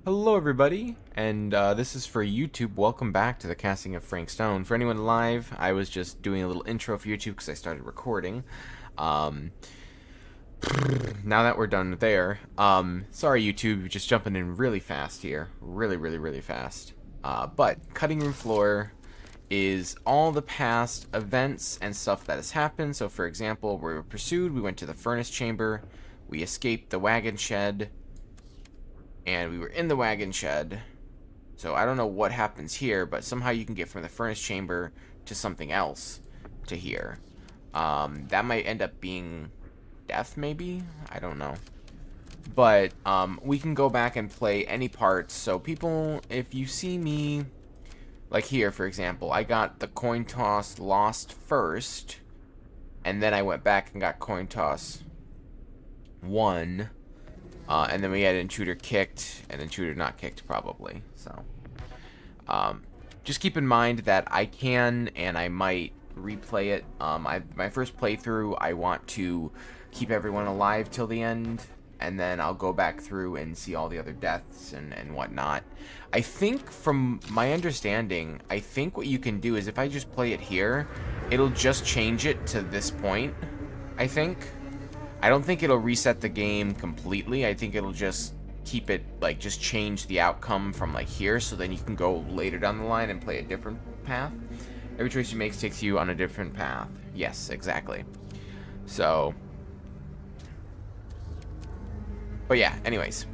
Hello everybody, and this is for YouTube. Welcome back to the casting of Frank Stone. For anyone live, I was just doing a little intro for YouTube because I started recording. Um, Now that we're done there, sorry YouTube, just jumping in really fast here. Really fast. But Cutting Room Floor is all the past events and stuff that has happened. So for example, we were pursued, we went to the furnace chamber, we escaped the wagon shed, and we were in the wagon shed. So I don't know what happens here, but somehow you can get from the furnace chamber to something else to here. That might end up being death, maybe? I don't know. But we can go back and play any parts. So people, if you see me, like here, for example, I got the coin toss lost first, and then I went back and got coin toss 1. And then we had intruder kicked and intruder not kicked, probably. So, just keep in mind that I can and I might replay it. My first playthrough, I want to keep everyone alive till the end, and then I'll go back through and see all the other deaths and whatnot. I think, from my understanding, I think what you can do is if I just play it here, it'll just change it to this point, I think. I don't think it'll reset the game completely. I think it'll just keep it, like, just change the outcome from, like, here, so then you can go later down the line and play a different path. Every choice you make takes you on a different path. Yes, exactly. So, but yeah, anyways.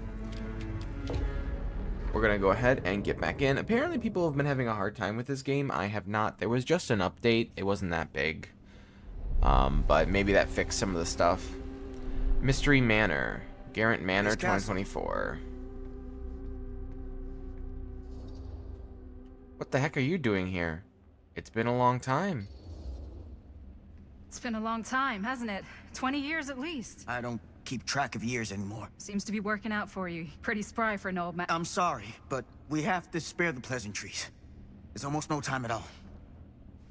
We're gonna go ahead and get back in. Apparently people have been having a hard time with this game. I have not. There was just an update. It wasn't that big. But maybe that fixed some of the stuff. Mystery Manor. Garrett Manor 2024. What the heck are you doing here? It's been a long time. It's been a long time, hasn't it? 20 years at least. I don't keep track of years anymore. Seems to be working out for you. Pretty spry for an old man. I'm sorry, but we have to spare the pleasantries. There's almost no time at all.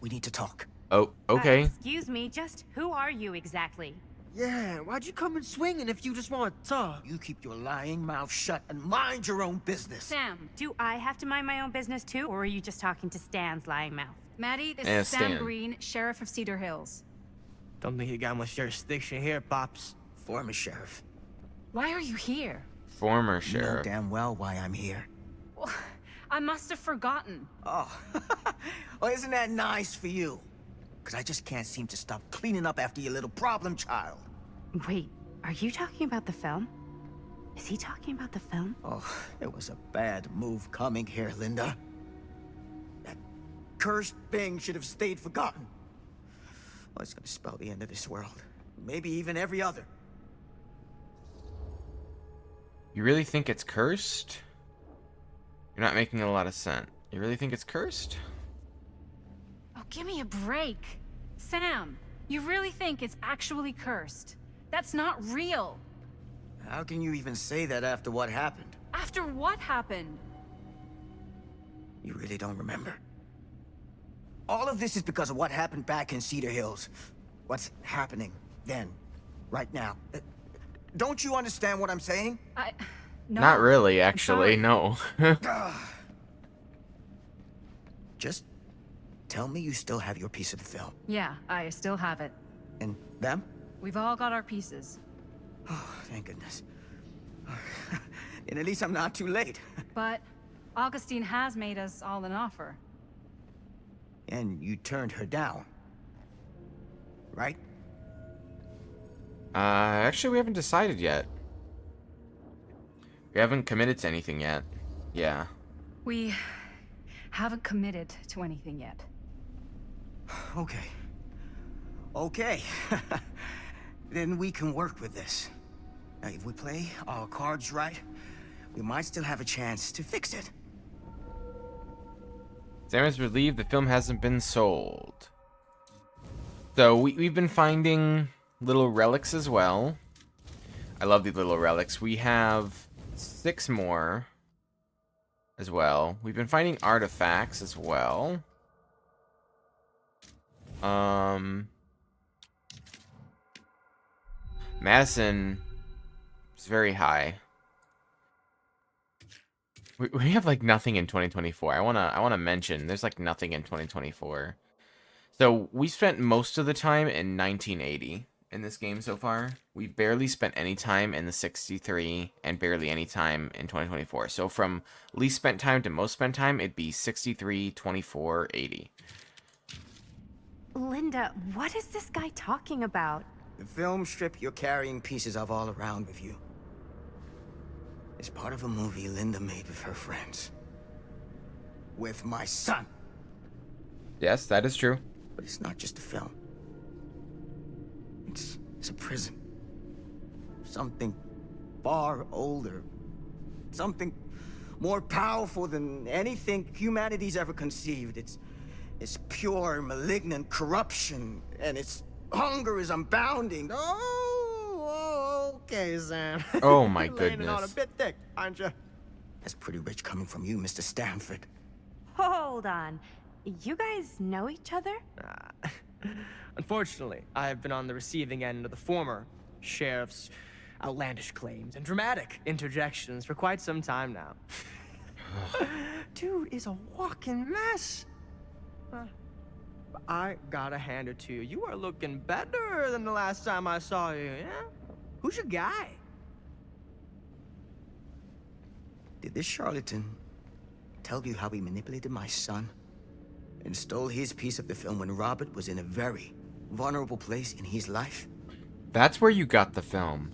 We need to talk. Oh, okay. Excuse me, just who are you exactly? Yeah, why'd you come in swinging if you just want to talk? You keep your lying mouth shut and mind your own business. Sam, do I have to mind my own business too, or are you just talking to Stan's lying mouth? Maddie, this Yeah, is Sam Stan. Green, Sheriff of Cedar Hills. Don't think you got much jurisdiction here, Pops. Former sheriff. Why are you here? Former You know sheriff. damn well why I'm here. Well, I must have forgotten. Oh, well, isn't that nice for you? Because I just can't seem to stop cleaning up after your little problem child. Wait, are you talking about the film? Is he talking about the film? Oh, it was a bad move coming here, Linda. That cursed thing should have stayed forgotten. Well, it's gonna spell the end of this world. Maybe even every other. You really think it's cursed? You're not making a lot of sense. You really think it's cursed? Oh, give me a break. Sam, you really think it's actually cursed? That's not real. How can you even say that after what happened? After what happened? You really don't remember. All of this is because of what happened back in Cedar Hills. What's happening then, right now. Don't you understand what I'm saying? No. Not really, I'm actually, sorry. no. Just tell me you still have your piece of the film. Yeah, I still have it. And them? We've all got our pieces. Oh, thank goodness. And at least I'm not too late. But Augustine has made us all an offer. And you turned her down. Right? Actually, we haven't decided yet. We haven't committed to anything yet. Yeah. We haven't committed to anything yet. Okay. Okay. Then we can work with this. Now, if we play our cards right, we might still have a chance to fix it. Sam is relieved the film hasn't been sold. So we've been finding little relics as well. I love these little relics. We have 6 more as well. We've been finding artifacts as well. Madison is very high. We have like nothing in 2024. I wanna mention there's like nothing in 2024. So we spent most of the time in 1980 in this game so far. We barely spent any time in the 63 and barely any time in 2024. So from least spent time to most spent time, it'd be 63, 24, 80. Linda, what is this guy talking about? The film strip you're carrying pieces of all around with you is part of a movie Linda made with her friends. With my son. Yes, that is true. But it's not just a film. It's a prison. Something far older. Something more powerful than anything humanity's ever conceived. It's pure, malignant corruption, and its hunger is unbounding. Oh, okay, Sam. Oh my You're laying it goodness. on a bit thick, aren't you? That's pretty rich coming from you, Mr. Stanford. Hold on. You guys know each other? Unfortunately, I've been on the receiving end of the former sheriff's outlandish claims and dramatic interjections for quite some time now. Dude is a walking mess. I gotta hand it to you. You are looking better than the last time I saw you, yeah? Who's your guy? Did this charlatan tell you how he manipulated my son and stole his piece of the film when Robert was in a very vulnerable place in his life? That's where you got the film.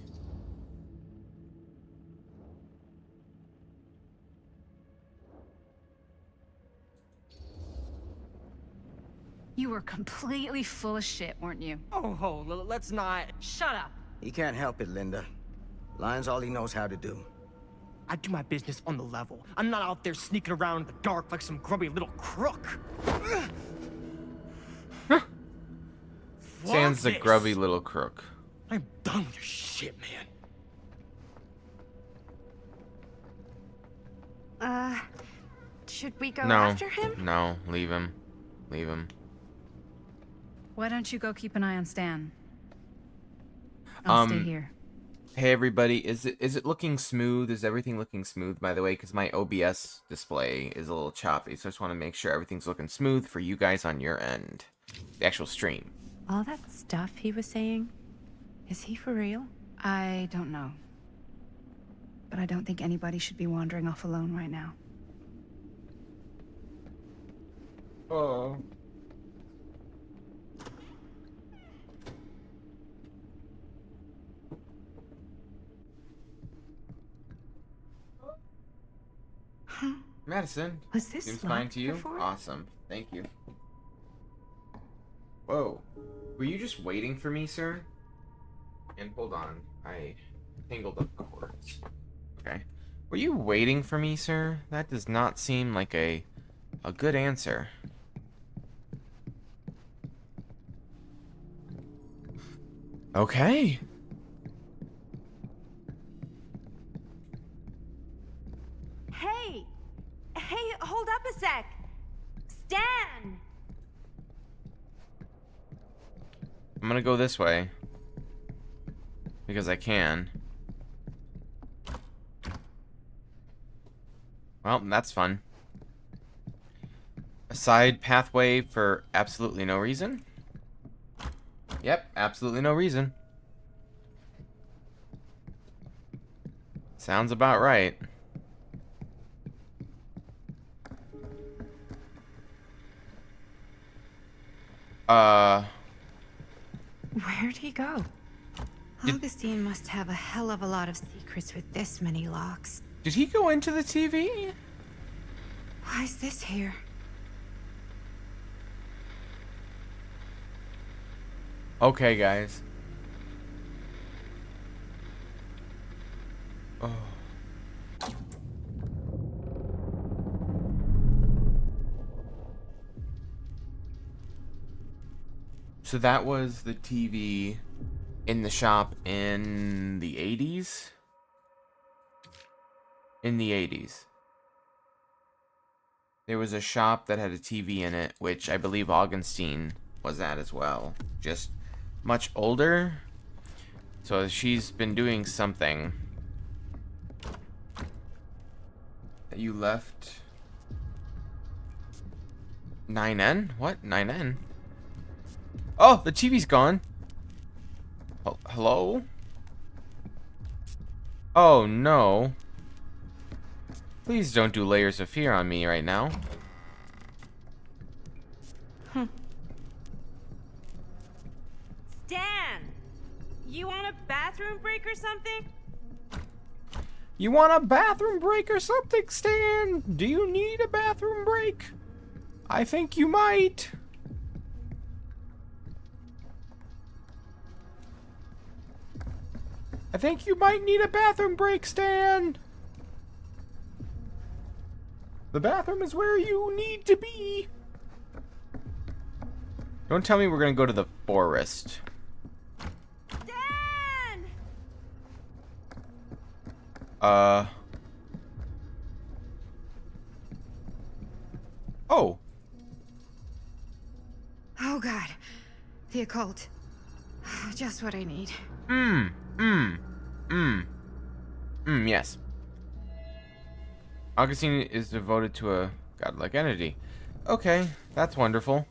You were completely full of shit, weren't you? Oh, let's not. Shut up. He can't help it, Linda. Lying's all he knows how to do. I do my business on the level. I'm not out there sneaking around in the dark like some grubby little crook. Sans the Fuck grubby this. little crook. I'm done with your shit, man. Should we go No. after him? No, leave him. Leave him. Why don't you go keep an eye on Stan? I'll stay here. Hey everybody, is it looking smooth? Is everything looking smooth, by the way? Because my OBS display is a little choppy, so I just want to make sure everything's looking smooth for you guys on your end. The actual stream. All that stuff he was saying, is he for real? I don't know. But I don't think anybody should be wandering off alone right now. Oh. Madison, Was this seems fine locked to you? before? Awesome. Thank you. Whoa. Were you just waiting for me, sir? And hold on. I tangled up the cords. Okay. Were you waiting for me, sir? That does not seem like a good answer. Okay. Hey! Hey, hold up a sec! Stan! I'm gonna go this way. Because I can. Well, that's fun. A side pathway for absolutely no reason? Yep, absolutely no reason. Sounds about right. Where'd he go? Did- Augustine must have a hell of a lot of secrets with this many locks. Did he go into the TV? Why is this here? Okay, guys. Oh. So that was the TV in the shop in the 80s? In the 80s. There was a shop that had a TV in it, which I believe Augustine was at as well. Just much older. So she's been doing something. that you left 9N? What? 9N? Oh, the TV's gone. Oh, hello? Oh, no. Please don't do layers of fear on me right now. Stan! You want a bathroom break or something? You want a bathroom break or something, Stan? Do you need a bathroom break? I think you might. I think you might need a bathroom break, Stan. The bathroom is where you need to be. Don't tell me we're gonna go to the forest. Stan! Oh. Oh god. The occult. Just what I need. Yes. Augustine is devoted to a godlike entity. Okay, that's wonderful.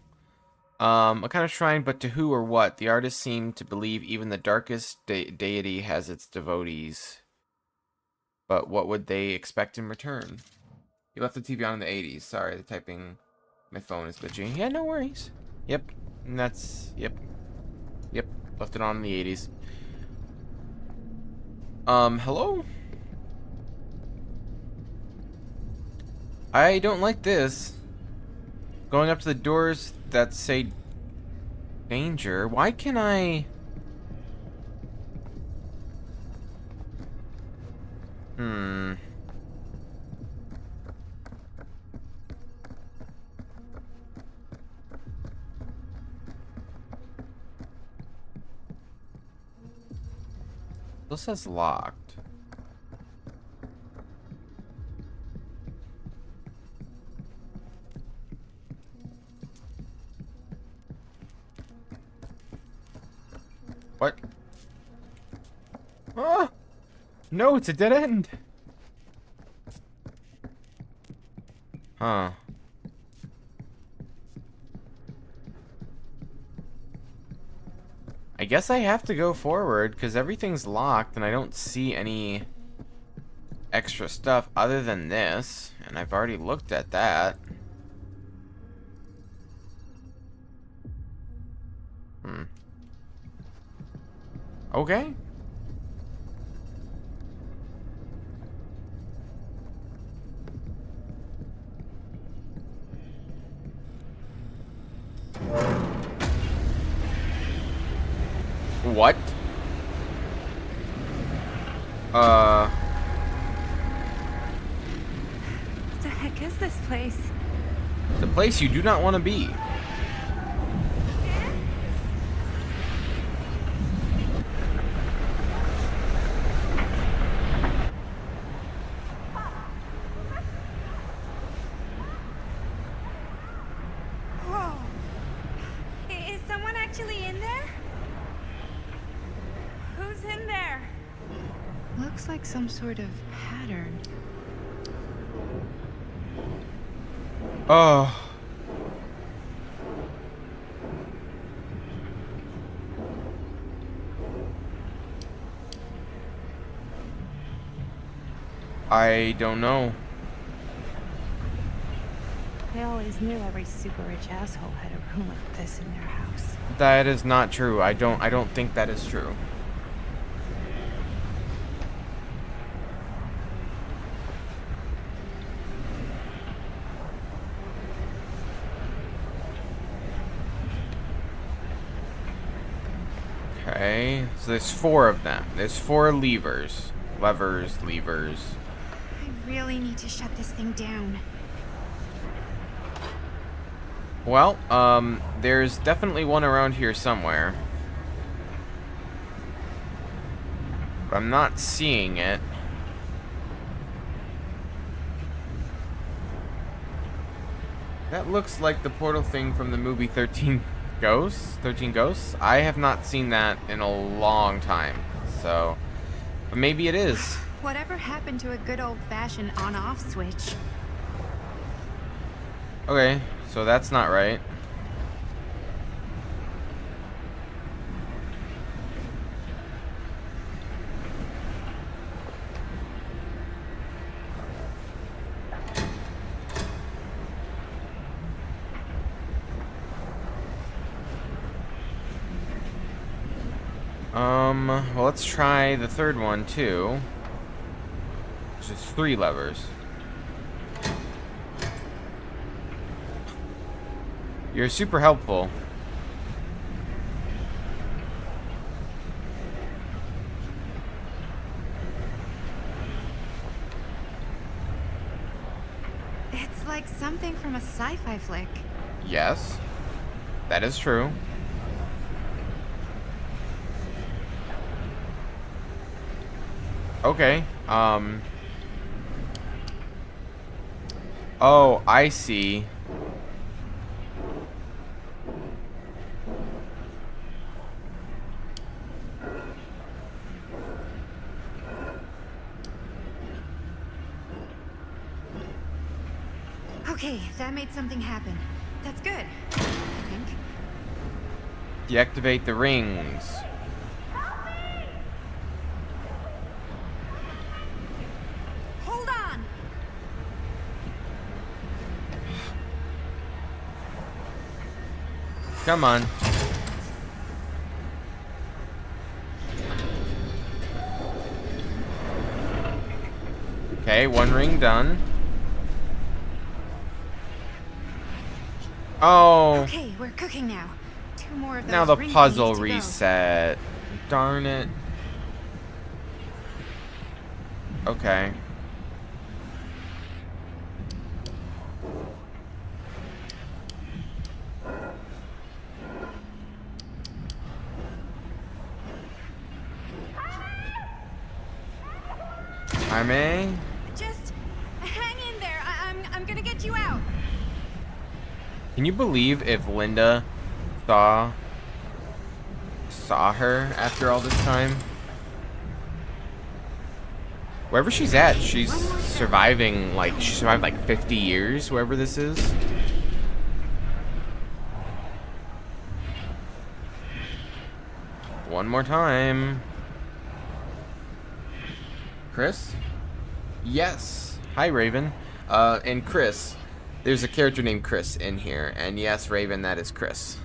A kind of shrine, but to who or what? The artist seemed to believe even the darkest deity has its devotees. But what would they expect in return? You left the TV on in the 80s. Sorry, the typing... My phone is glitching. Yeah, no worries. Yep. And that's... Yep. Yep. Left it on in the 80s. Hello? I don't like this. Going up to the doors that say danger. Why can I... This says locked. What? Ah! No, it's a dead end. Huh. I guess I have to go forward because everything's locked and I don't see any extra stuff other than this, and I've already looked at that. Okay. What? What the heck is this place? The place you do not want to be. Whoa! Is someone actually in there? Who's in there? Looks like some sort of pattern. Oh. I don't know. I always knew every super rich asshole had a room like this in their house. That is not true. I don't think that is true. Okay, so there's 4 of them. There's 4 levers. Levers. I really need to shut this thing down. Well, there's definitely one around here somewhere. But I'm not seeing it. That looks like the portal thing from the movie 13 Ghosts? I have not seen that in a long time, so... But maybe it is. Whatever happened to a good old-fashioned on-off switch? Okay, so that's not right. Well, let's try the third one too. Which is 3 levers. You're super helpful. It's like something from a sci-fi flick. Yes, that is true. Okay, oh, I see. Okay, that made something happen. That's good, I think. Deactivate the rings. Hold on! Come on. Okay, 1 ring done. Oh. Okay, we're cooking now. 2 more of those Now the ring puzzle thingies to go. reset. Darn it. Okay. I may. Just hang in there. I'm gonna get you out. Can you believe if Linda saw her after all this time? Wherever she's at, she's surviving, like, she survived like 50 years, whoever this is. One more time. Chris? Yes. Hi, Raven. And Chris. There's a character named Chris in here. And yes, Raven, that is Chris.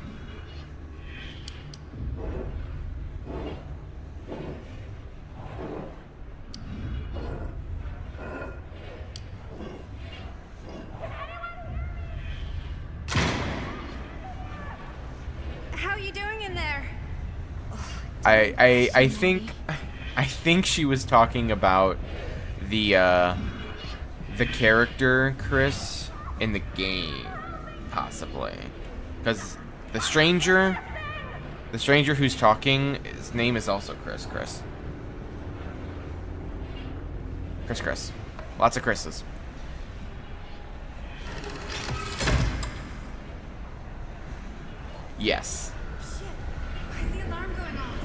How are you doing in there? I think she was talking about the character Chris in the game, possibly, because the stranger who's talking, his name is also Chris. Chris. Lots of Chris's. Yes. Shit. Why is the alarm going off?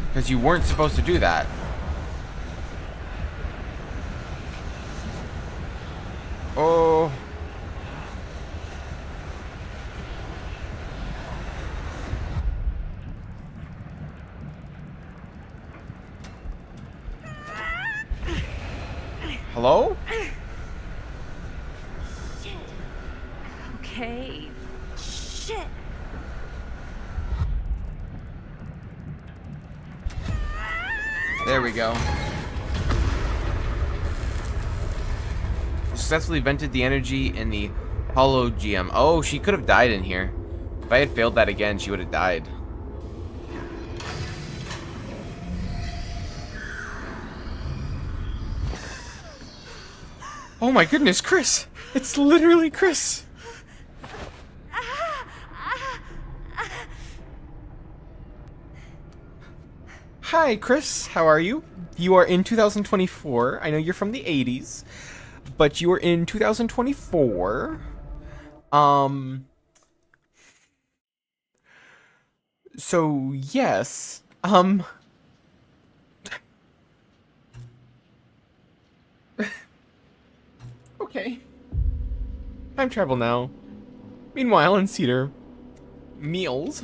Because you weren't supposed to do that. Oh. Hello? Shit. Okay. Shit. There we go. Successfully vented the energy in the hollow GM. Oh, she could have died in here. If I had failed that again, she would have died. Oh my goodness, Chris! It's literally Chris! Hi, Chris. How are you? You are in 2024. I know you're from the 80s, but you are in 2024. So yes. Okay. Time travel now. Meanwhile, in Cedar, meals.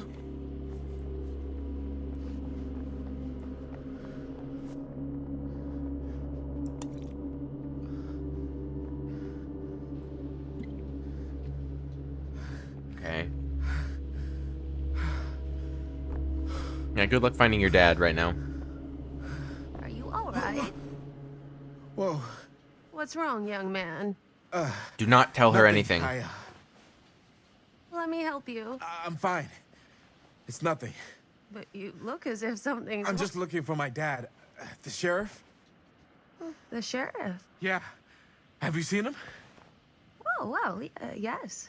Okay. Yeah, good luck finding your dad right now. Are you all right? Whoa. What's wrong, young man? Do not tell her Nothing. anything. Let me help you. I'm fine. It's nothing. But you look as if something's I'm just looking for my dad. The sheriff? The sheriff. Yeah. Have you seen him? Oh, well, yes.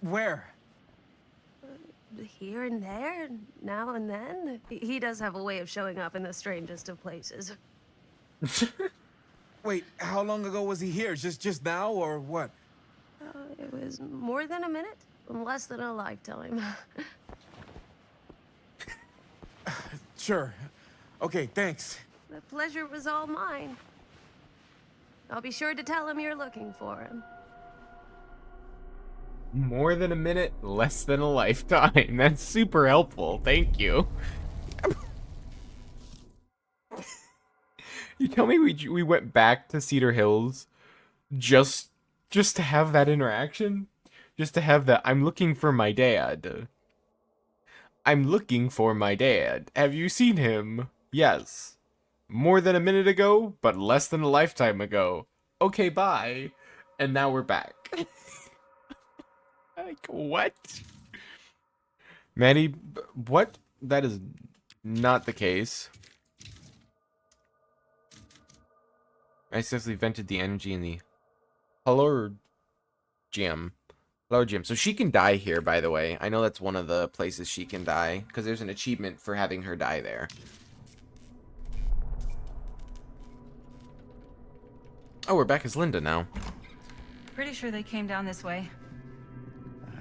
Where? Here and there, now and then. He does have a way of showing up in the strangest of places. Wait, how long ago was he here? Just now, or what? It was more than a minute, less than a lifetime. Sure. Okay, thanks. The pleasure was all mine. I'll be sure to tell him you're looking for him. More than a minute, less than a lifetime. That's super helpful. Thank you. You tell me we went back to Cedar Hills just to have that interaction? Just to have that, I'm looking for my dad. I'm looking for my dad. Have you seen him? Yes. More than a minute ago, but less than a lifetime ago. Okay, bye. And now we're back. Like, what? Maddie, what? That is not the case. I successfully vented the energy in the Hello Gym. Hello Gym. So she can die here, by the way. I know that's one of the places she can die, because there's an achievement for having her die there. Oh, we're back as Linda now. Pretty sure they came down this way.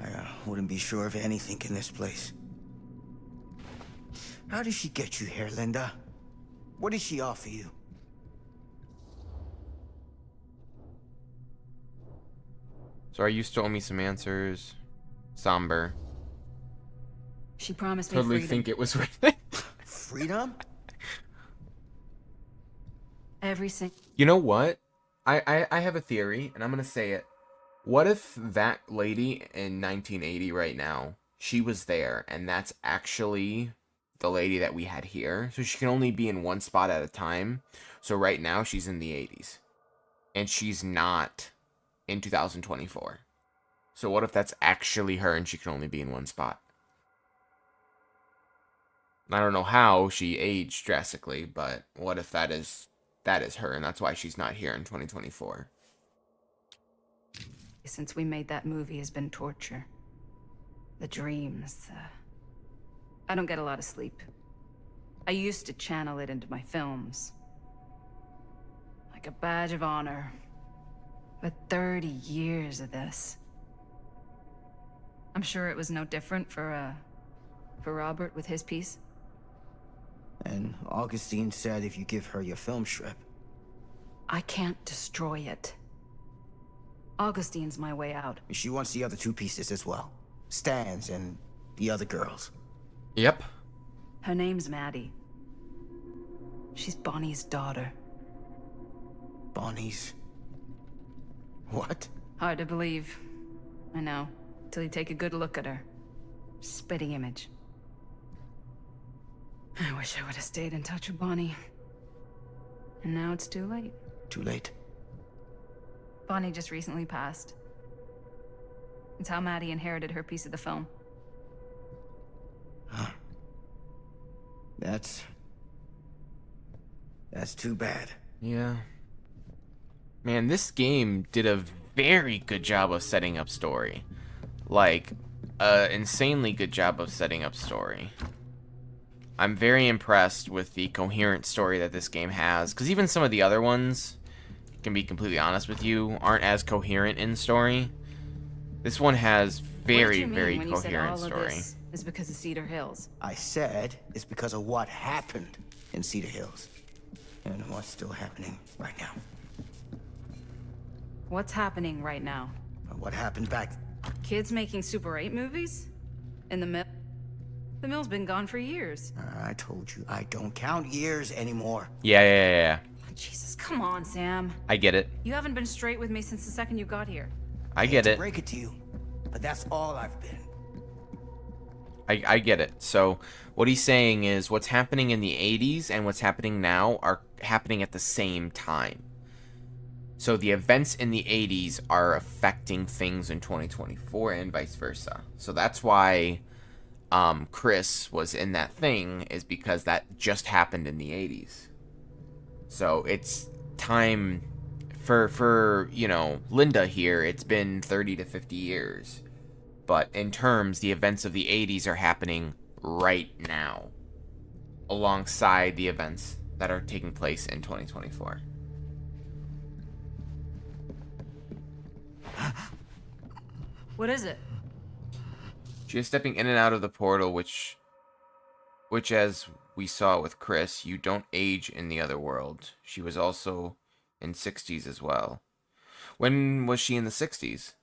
I wouldn't be sure of anything in this place. How did she get you here, Linda? What did she offer you? So are you still owe me some answers? Somber. She promised me Totally freedom. think it was worth it. Freedom? Every single... You know what? I have a theory, and I'm gonna say it. What if that lady in 1980 right now, she was there, and that's actually the lady that we had here? So she can only be in one spot at a time. So right now, she's in the 80s. And she's not in 2024. So what if that's actually her, and she can only be in one spot? I don't know how she aged drastically, but what if that is her, and that's why she's not here in 2024? Since we made that movie has been torture. The dreams. I don't get a lot of sleep. I used to channel it into my films. Like a badge of honor. But 30 years of this. I'm sure it was no different for Robert with his piece. And Augustine said if you give her your film strip. I can't destroy it. Augustine's my way out. She wants the other two pieces as well. Stan's and the other girls. Yep. Her name's Maddie. She's Bonnie's daughter. Bonnie's... What? Hard to believe. I know. Till you take a good look at her. Spitting image. I wish I would have stayed in touch with Bonnie. And now it's too late. Too late. Bonnie just recently passed. It's how Maddie inherited her piece of the film. Huh. That's too bad. Yeah. Man, this game did a very good job of setting up story. Like, insanely good job of setting up story. I'm very impressed with the coherent story that this game has, because even some of the other ones, can be completely honest with you, aren't as coherent in story. This one has very, very coherent story. Is because of Cedar Hills. I said it's because of what happened in Cedar Hills. And what's still happening right now? What's happening right now? What happened back... Kids making Super 8 movies? In the mill? The mill's been gone for years. I told you, I don't count years anymore. Yeah. Jesus, come on, Sam. I get it. You haven't been straight with me since the second you got here. I get hate it. to break it to you, but that's all I've been. I get it. So what he's saying is what's happening in the 80s and what's happening now are happening at the same time. So the events in the 80s are affecting things in 2024 and vice versa. So that's why Chris was in that thing, is because that just happened in the 80s. So it's time for you know, Linda here, it's been 30 to 50 years. But in terms, the events of the 80s are happening right now, alongside the events that are taking place in 2024. What is it? She is stepping in and out of the portal, which as we saw with Chris, you don't age in the other world. She was also in 60s as well. When was she in the 60s?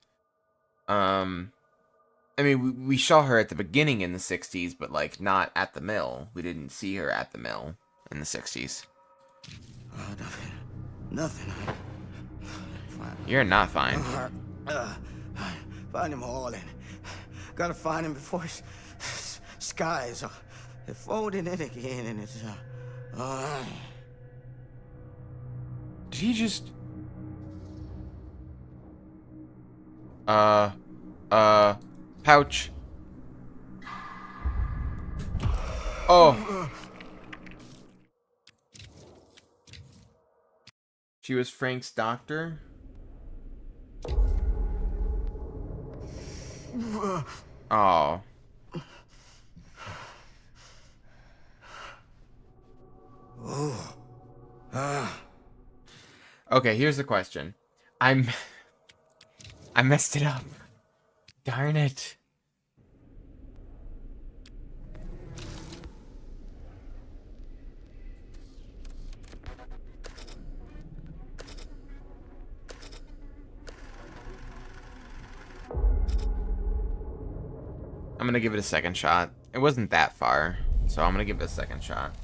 I mean, we saw her at the beginning in the 60s, but, like, not at the mill. We didn't see her at the mill in the 60s. Nothing. You're not fine. Find him all in. Gotta find him before skies are folding in again, and it's Did he just... pouch. Oh. She was Frank's doctor? Oh. Okay, here's the question. I messed it up. Darn it. I'm gonna give it a second shot. It wasn't that far, so I'm gonna give it a second shot.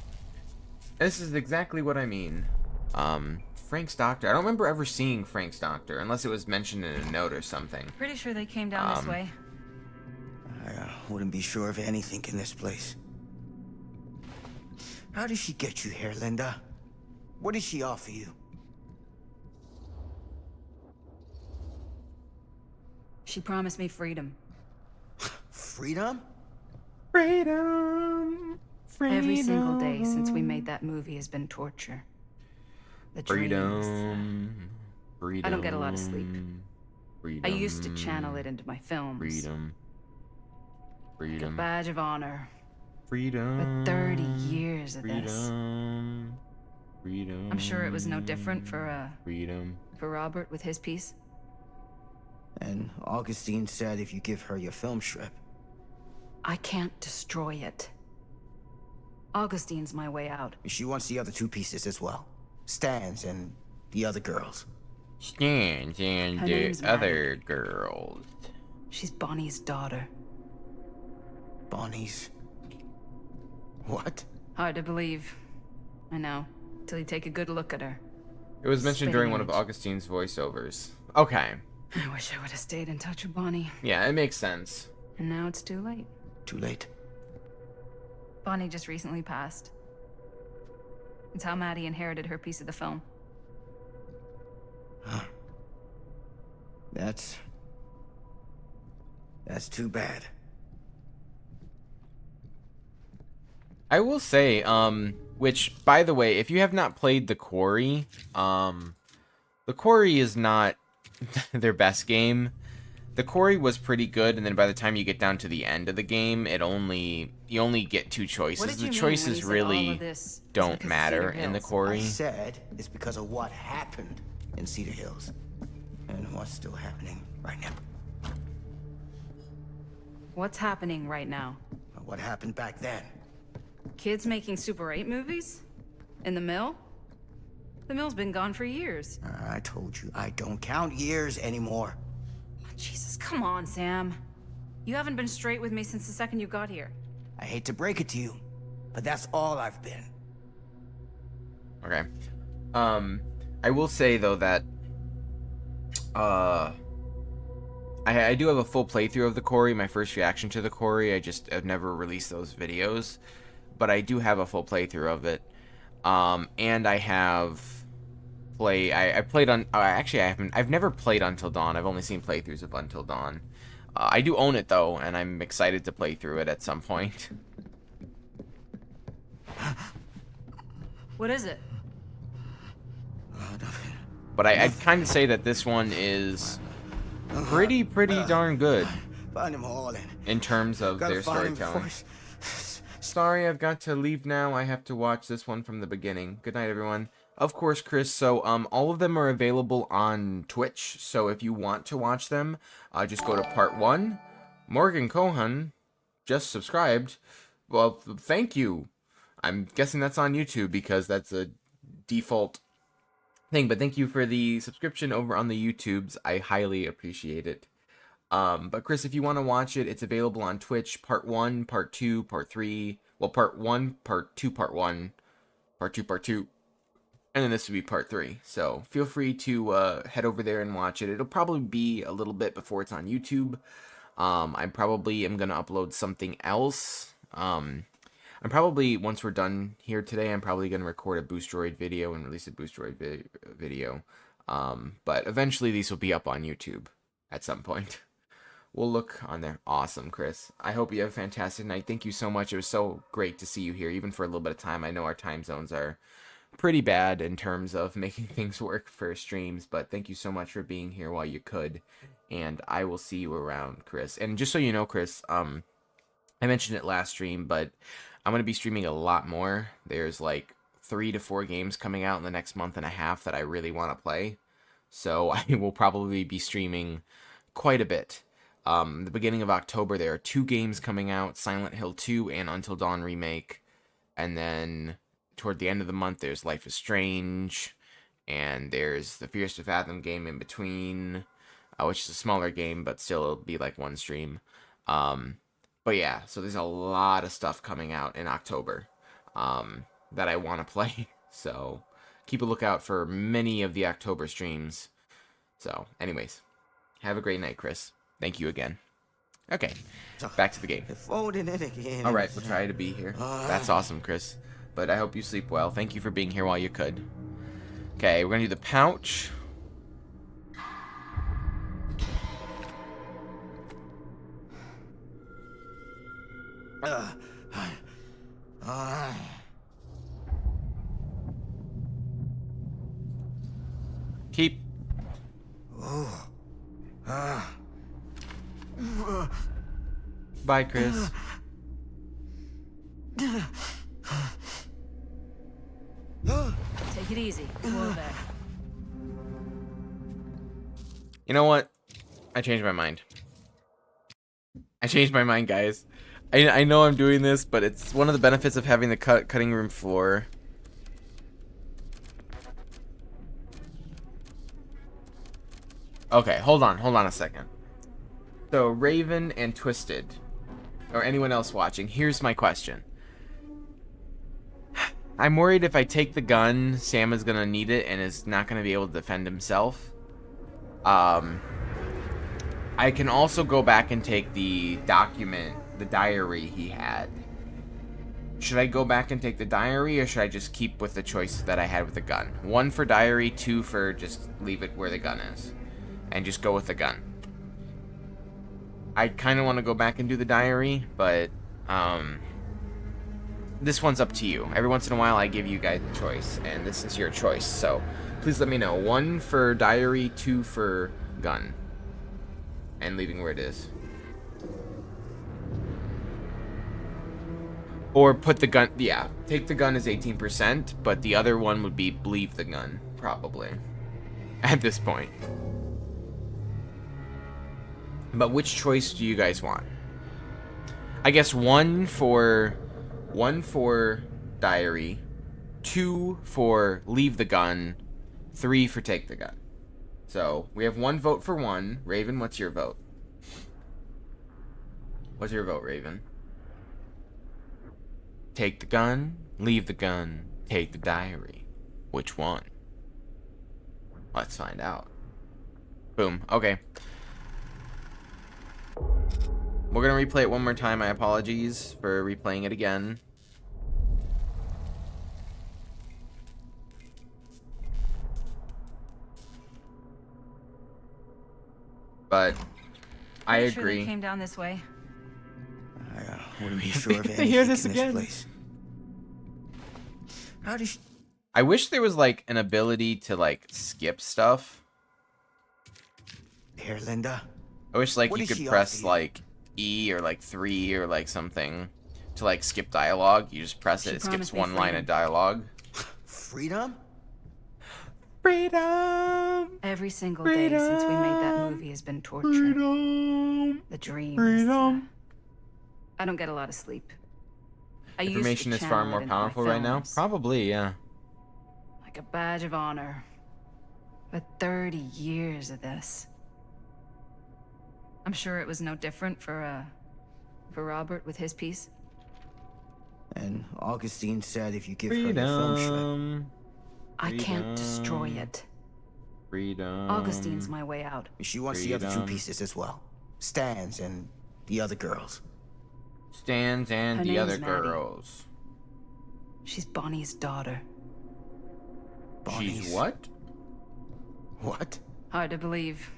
This is exactly what I mean. Frank's doctor. I don't remember ever seeing Frank's doctor, unless it was mentioned in a note or something. Pretty sure they came down this way. I wouldn't be sure of anything in this place. How did she get you here, Linda? What did she offer you? She promised me freedom. Freedom? Freedom. Every single day since we made that movie has been torture. The dreams. Freedom. I don't get a lot of sleep. Freedom. I used to channel it into my films. Freedom. A Freedom. badge of honor. Freedom. But 30 years of this. Freedom. Freedom. I'm sure it was no different for Freedom. Robert with his piece. And Augustine said if you give her your film strip. I can't destroy it. Augustine's my way out. She wants the other two pieces as well. Stan's and the other girls. Stands and Her the name's other girls. She's Bonnie's daughter. Bonnie's... What? Hard to believe. I know. Till you take a good look at her. It was mentioned during one of image. Augustine's voiceovers. Okay. I wish I would have stayed in touch with Bonnie. Yeah, it makes sense. And now it's too late. Too late. Bonnie just recently passed. It's how Maddie inherited her piece of the film. Huh. That's too bad. I will say, which, by the way, if you have not played The Quarry, The Quarry is not their best game. The Quarry was pretty good, and then by the time you get down to the end of the game, you only get two choices. The choices really don't matter in The Quarry. I said it's because of what happened in Cedar Hills. And what's still happening right now. What's happening right now? What happened back then? Kids making Super 8 movies? In the mill? The mill's been gone for years. I told you, I don't count years anymore. Oh, Jesus, come on, Sam. You haven't been straight with me since the second you got here. I hate to break it to you, but that's all I've been. Okay. I will say though that I do have a full playthrough of the Quarry, my first reaction to the Quarry. I've never released those videos, but I do have a full playthrough of it. And I have I played on actually I've never played Until Dawn. I've only seen playthroughs of Until Dawn. I do own it though, and I'm excited to play through it at some point. What is it? But I'd kind of say that this one is pretty darn good Find them all in terms of their storytelling. Sorry, I've got to leave now. I have to watch this one from the beginning. Good night, everyone. Of course, Chris. So, all of them are available on Twitch. So, if you want to watch them, just go to part 1. Morgan Cohen just subscribed. Well, thank you. I'm guessing that's on YouTube because that's a default thing. But thank you for the subscription over on the YouTubes. I highly appreciate it. But Chris, if you want to watch it, it's available on Twitch, part 1, part 2, part 3. Well, part 1, part 2, part 1, part 2, part 2. And then this would be part 3. So feel free to head over there and watch it. It'll probably be a little bit before it's on YouTube. I probably am going to upload something else. I'm probably, once we're done here today, I'm probably going to record a Boostroid video and release a Boostroid video. But eventually these will be up on YouTube at some point. We'll look on there. Awesome, Chris. I hope you have a fantastic night. Thank you so much. It was so great to see you here, even for a little bit of time. I know our time zones are pretty bad in terms of making things work for streams, but thank you so much for being here while you could. And I will see you around, Chris. And just so you know, Chris, I mentioned it last stream, but I'm going to be streaming a lot more. There's like 3 to 4 games coming out in the next month and a half that I really want to play. So I will probably be streaming quite a bit. The beginning of October, there are 2 games coming out, Silent Hill 2 and Until Dawn Remake. And then toward the end of the month, there's Life is Strange, and there's the Fears to Fathom game in between, which is a smaller game, but still it'll be like one stream. But yeah, so there's a lot of stuff coming out in October that I want to play. So keep a lookout for many of the October streams. So anyways, have a great night, Chris. Thank you again. Okay, back to the game. Folding it again. All right, we'll try to be here. That's awesome, Chris. But I hope you sleep well. Thank you for being here while you could. Okay, we're going to do the pouch. Keep. Bye, Chris. Take it easy. Whoa there. You know what? I changed my mind. I changed my mind, guys. I know I'm doing this, but it's one of the benefits of having the cutting room floor. Okay, hold on a second. So, Raven and Twisted, or anyone else watching, here's my question. I'm worried if I take the gun, Sam is gonna need it and is not gonna be able to defend himself. I can also go back and take the document, the diary he had. Should I go back and take the diary, or should I just keep with the choice that I had with the gun? 1 for diary, 2 for just leave it where the gun is. And just go with the gun. I kind of want to go back and do the diary, but this one's up to you. Every once in a while I give you guys a choice, and this is your choice. So please let me know. 1 for diary, 2 for gun. And leaving where it is. Or put the gun, yeah, take the gun as 18%, but the other one would be leave the gun, probably. At this point. But which choice do you guys want? I guess 1 for diary, 2 for leave the gun, 3 for take the gun. So we have 1 vote for 1. Raven, what's your vote? What's your vote, Raven? Take the gun, leave the gun, take the diary. Which one? Let's find out. Boom. Okay. We're gonna replay it one more time. My apologies for replaying it again. But I Pretty sure agree. they came down this way. I wouldn't be sure of They anything hear this in again. this place. How does she... I wish there was like an ability to like skip stuff. Here, Linda. I wish like What you is could she press after you? like E or like 3 or like something to like skip dialogue. You just press it, She it skips promised me one line freedom. of dialogue. Freedom? Freedom! Every single day since we made that movie has been torture. Freedom! The dreams. Freedom! I don't get a lot of sleep. I used to Information is far channel it more into my powerful right now? films, Probably, yeah. like a badge of honor. But 30 years of this. I'm sure it was no different for Robert with his piece. And Augustine said if you give her your film shred... Freedom! I can't destroy Freedom. it. Freedom! Augustine's my way out. She wants the other 2 Freedom. pieces as well. Stan's and the other girls. Stans and Her the name's other Maddie. girls. She's Bonnie's daughter. Bonnie's... She's what? What? Hard to believe.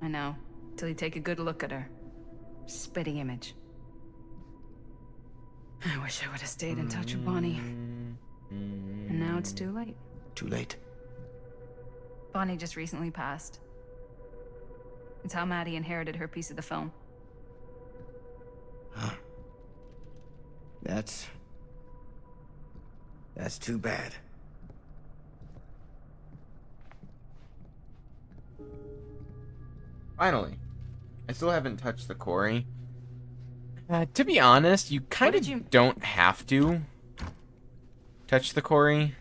I know. Till you take a good look at her. Spitting image. I wish I would have stayed in touch with Bonnie. And now it's too late. Too late. Bonnie just recently passed. It's how Maddie inherited her piece of the film. Huh. That's too bad. Finally. I still haven't touched the quarry. To be honest, you kind did of you- don't have to touch the quarry.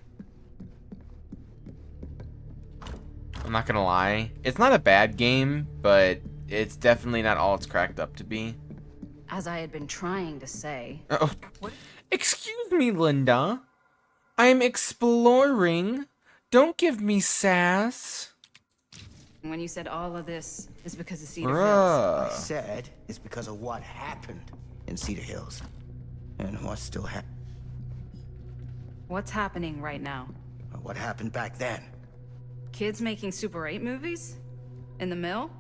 I'm not gonna lie. It's not a bad game, but it's definitely not all it's cracked up to be. As I had been trying to say, Oh, excuse me, Linda. I'm exploring. Don't give me sass. when you said all of this is because of Cedar Hills. I Bruh. said it's because of what happened in Cedar Hills. And what's still happening. What's happening right now? What happened back then. Kids making Super 8 movies? In the mill?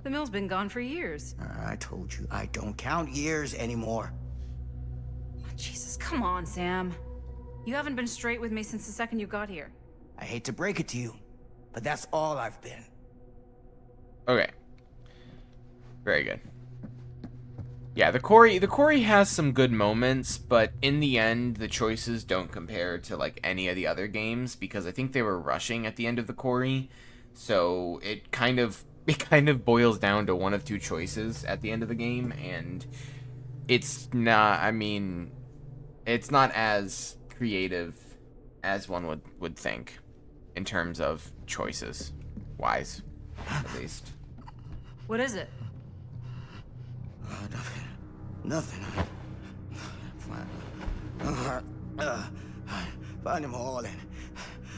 The mill's been gone for years. I told you, I don't count years anymore. Jesus, come on, Sam. You haven't been straight with me since the second you got here. I hate to break it to you, but that's all I've been. Okay. Very good. Yeah, the quarry has some good moments, but in the end, the choices don't compare to like any of the other games because I think they were rushing at the end of the quarry, so it kind of boils down to one of 2 choices at the end of the game, and it's not. I mean, it's not as creative as one would think in terms of choices wise, at least. What is it? Nothing. Find him all and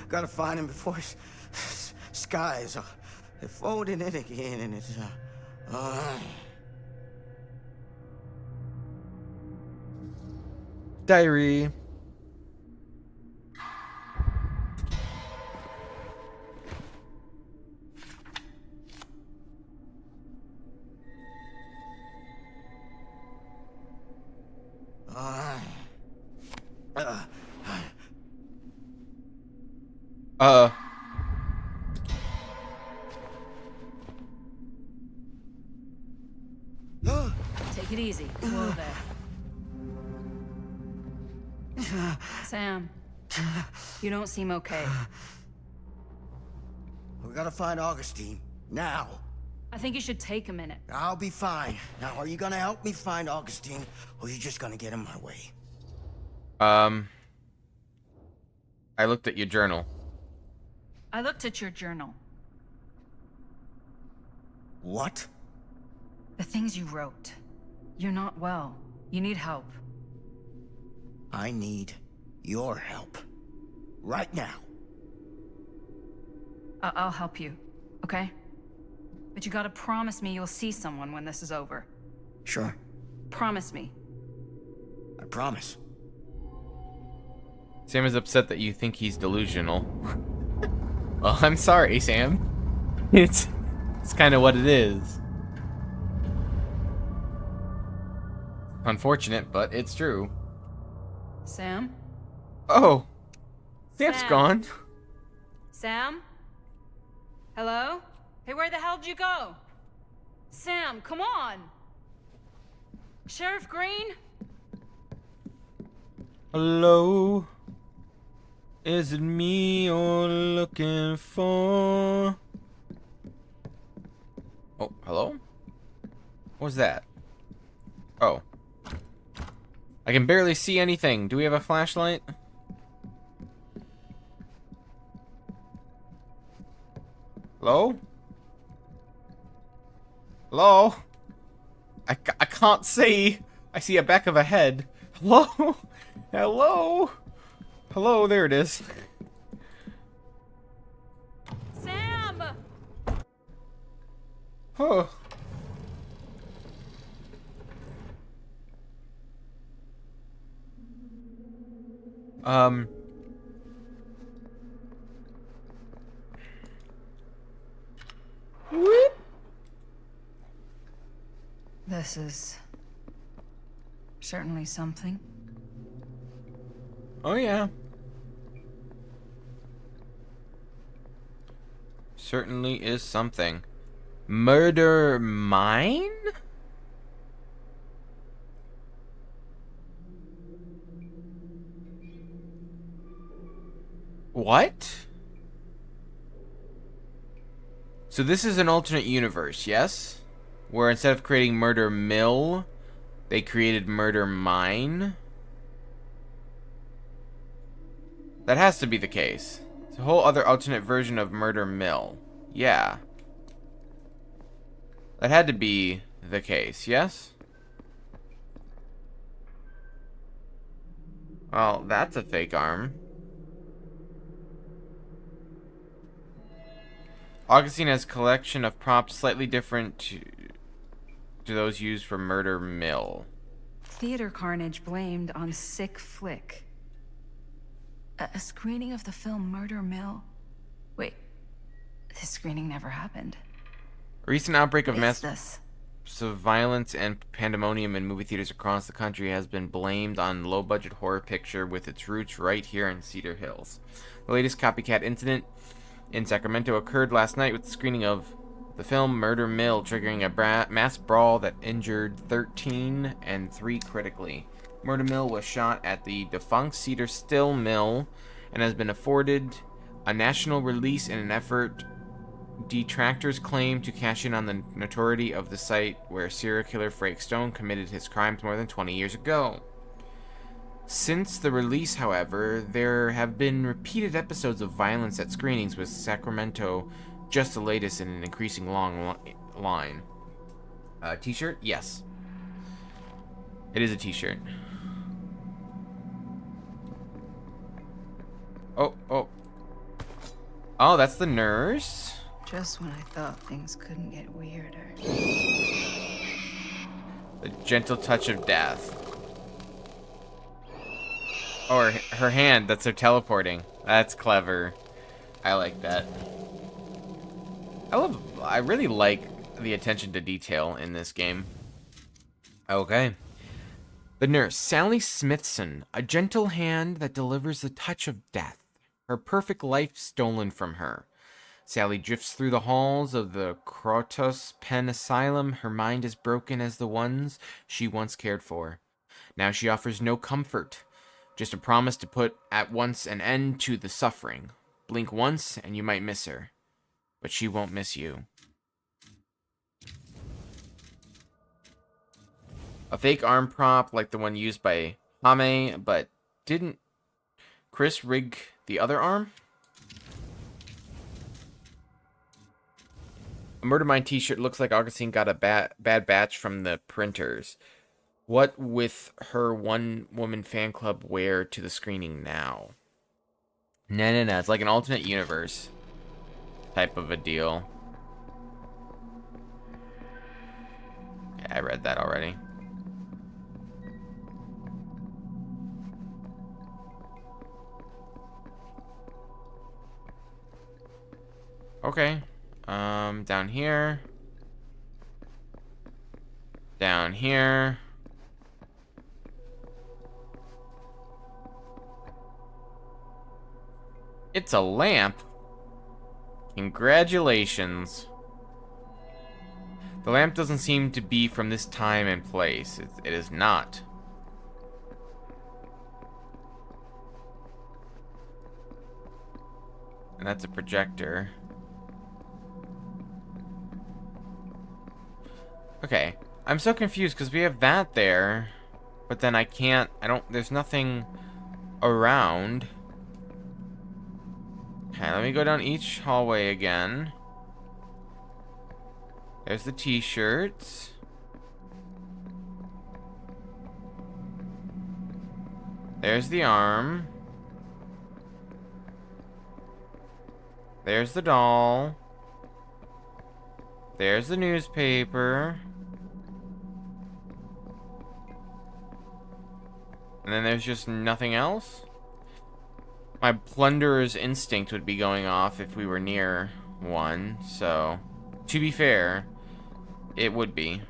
gotta find him before his skies are folding in again and it's Diary. Take it easy. Whoa there. Sam, you don't seem okay. We gotta find Augustine now. I think you should take a minute. I'll be fine. Now, are you gonna help me find Augustine, or are you just gonna get in my way? I looked at your journal. I looked at your journal. What? The things you wrote. You're not well. You need help. I need your help. Right now. I'll help you, okay? But you gotta promise me you'll see someone when this is over. Sure. Promise me. I promise. Sam is upset that you think he's delusional. Well, I'm sorry, Sam. It's kind of what it is. Unfortunate, but it's true. Sam? Oh, Sam's Sam. gone. Sam? Hello? Hey, where the hell did you go? Sam, come on! Sheriff Green? Hello, is it me you're looking for? Oh, hello? What was that? Oh. I can barely see anything. Do we have a flashlight? Hello? Hello? I can't see. I see a back of a head. Hello? Hello? Hello, there it is. Sam! Oh. Whoop. This is... certainly something. Oh, yeah. Certainly is something. Murder mine? What? So this is an alternate universe, yes? Where instead of creating Murder Mill, they created Murder Mine? That has to be the case. It's a whole other alternate version of Murder Mill. Yeah. That had to be the case, yes? Well, that's a fake arm. Augustine has a collection of props slightly different to those used for Murder Mill. Theater carnage blamed on sick flick. A screening of the film Murder Mill? Wait, this screening never happened. A recent outbreak of What is mass this? violence and pandemonium in movie theaters across the country has been blamed on low-budget horror picture with its roots right here in Cedar Hills. The latest copycat incident in Sacramento occurred last night with the screening of the film Murder Mill, triggering a mass brawl that injured 13 and 3 critically. Murder Mill was shot at the defunct Cedar Still Mill and has been afforded a national release in an effort detractors claim to cash in on the notoriety of the site where serial killer Frank Stone committed his crimes more than 20 years ago. Since the release, however, there have been repeated episodes of violence at screenings, with Sacramento just the latest in an increasing long line. T-shirt? Yes. It is a t-shirt. Oh, that's the nurse. Just when I thought things couldn't get weirder. The gentle touch of death. Or her hand, that's her teleporting. That's clever. I like that. I really like the attention to detail in this game. Okay. The nurse, Sally Smithson, a gentle hand that delivers the touch of death. Her perfect life stolen from her. Sally drifts through the halls of the Krotos Pen Asylum. Her mind is broken as the ones she once cared for. Now she offers no comfort, just a promise to put at once an end to the suffering. Blink once and you might miss her, but she won't miss you. A fake arm prop like the one used by Hame, but didn't Chris rig the other arm? A Murder Mine t-shirt looks like Augustine got a bad batch from the printers. What with her one-woman fan club wear to the screening now? No. It's like an alternate universe type of a deal. Yeah, I read that already. Okay. Down here. Down here. It's a lamp. Congratulations. The lamp doesn't seem to be from this time and place. It is not. And that's a projector. Okay. I'm so confused because we have that there, but then there's nothing around. Okay, let me go down each hallway again. There's the t-shirts. There's the arm. There's the doll. There's the newspaper. And then there's just nothing else? My plunderer's instinct would be going off if we were near one, so... To be fair, it would be.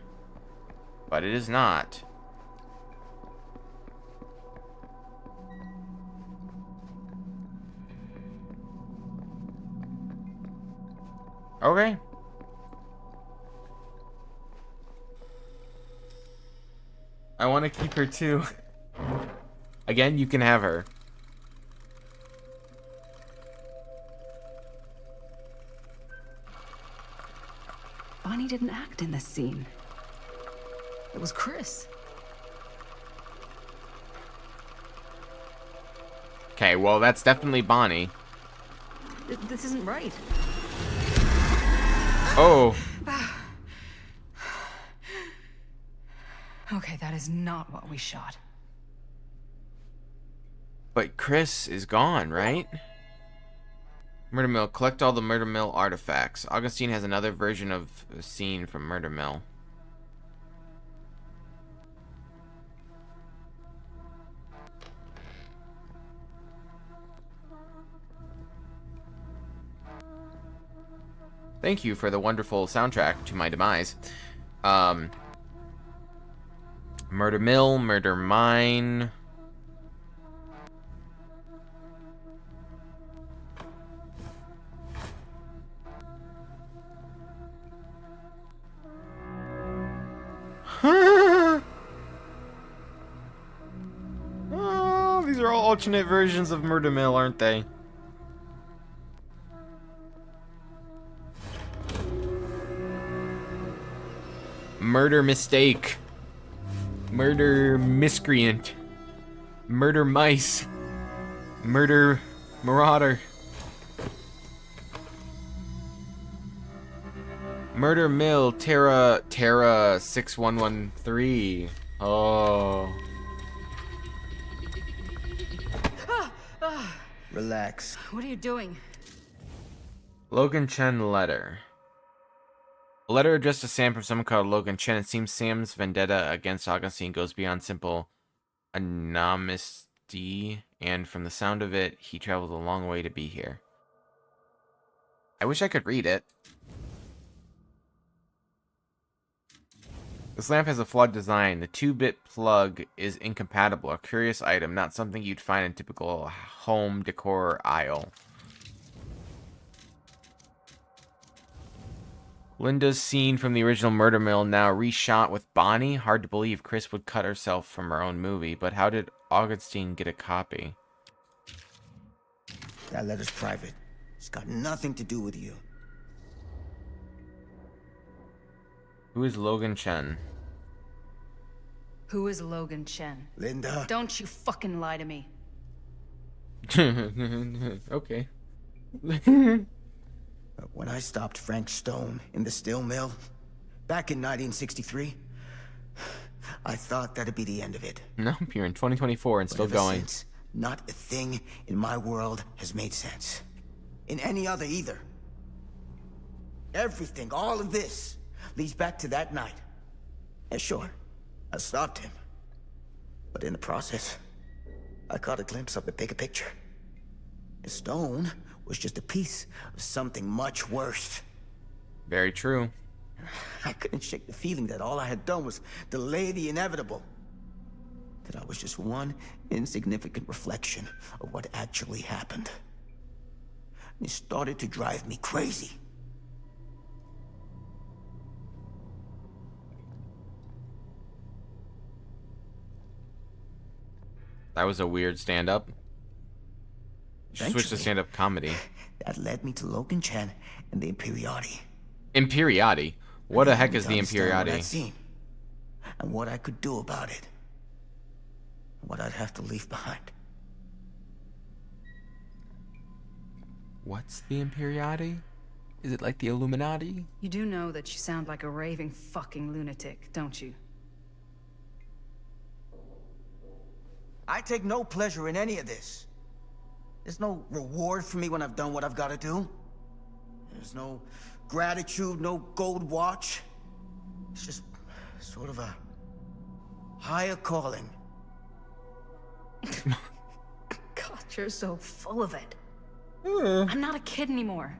But it is not. Okay. I want to keep her too. Again, you can have her. Bonnie didn't act in this scene. It was Chris. Okay, well, that's definitely Bonnie. This isn't right. Oh. Okay, that is not what we shot. But Chris is gone, right? Murder Mill. Collect all the Murder Mill artifacts. Augustine has another version of a scene from Murder Mill. Thank you for the wonderful soundtrack to my demise. Murder Mill, Murder Mine. Oh, these are all alternate versions of Murder Mill, aren't they? Murder Mistake. Murder Miscreant. Murder Mice. Murder Marauder. Murder Mill, Terra 6113. Oh. Relax. What are you doing? Logan Chen letter. A letter addressed to Sam from someone called Logan Chen. It seems Sam's vendetta against Augustine goes beyond simple anonymity, and from the sound of it, he traveled a long way to be here. I wish I could read it. This lamp has a flawed design. The 2-bit plug is incompatible. A curious item, not something you'd find in typical home decor aisle. Linda's scene from the original Murder Mill now reshot with Bonnie. Hard to believe Chris would cut herself from her own movie, but how did Augustine get a copy? That letter's private. It's got nothing to do with you. Who is Logan Chen? Who is Logan Chen? Linda. Don't you fucking lie to me. Okay. When I stopped Frank Stone in the steel mill, back in 1963, I thought that'd be the end of it. Nope, you're in 2024 and But still ever going. since, not a thing in my world has made sense. In any other either. Everything, all of this, leads back to that night. And sure, I stopped him. But in the process, I caught a glimpse of the bigger picture. And Stone was just a piece of something much worse. Very true. I couldn't shake the feeling that all I had done was delay the inevitable. That I was just one insignificant reflection of what actually happened. It started to drive me crazy. That was a weird stand-up. You should switch to Eventually, stand-up comedy. that led me to Logan Chen and the Imperiati. Imperiati? What the heck is the To understand what I'd Imperiati? seen, and what I could do about it. What I'd have to leave behind. What's the Imperiati? Is it like the Illuminati? You do know that you sound like a raving fucking lunatic, don't you? I take no pleasure in any of this. There's no reward for me when I've done what I've got to do. There's no gratitude, no gold watch. It's just sort of a higher calling. God, you're so full of it. I'm not a kid anymore.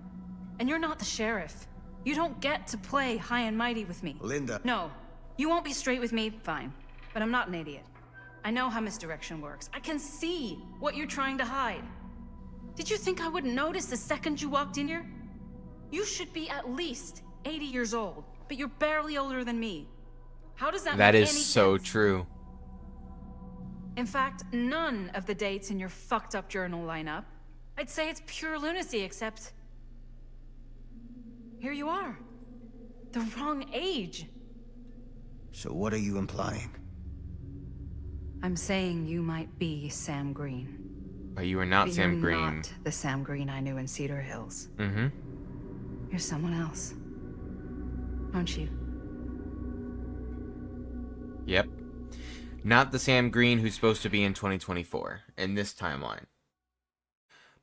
And you're not the sheriff. You don't get to play high and mighty with me. Linda. No. You won't be straight with me, fine. But I'm not an idiot. I know how misdirection works. I can see what you're trying to hide. Did you think I wouldn't notice the second you walked in here? You should be at least 80 years old, but you're barely older than me. How does that That make is any so sense? true. In fact, none of the dates in your fucked up journal line up. I'd say it's pure lunacy, except... here you are. The wrong age. So what are you implying? I'm saying you might be Sam Green. But you are not But Sam you're Green. not the Sam Green I knew in Cedar Hills. Mm-hmm. You're someone else. Aren't you? Yep. Not the Sam Green who's supposed to be in 2024 in this timeline.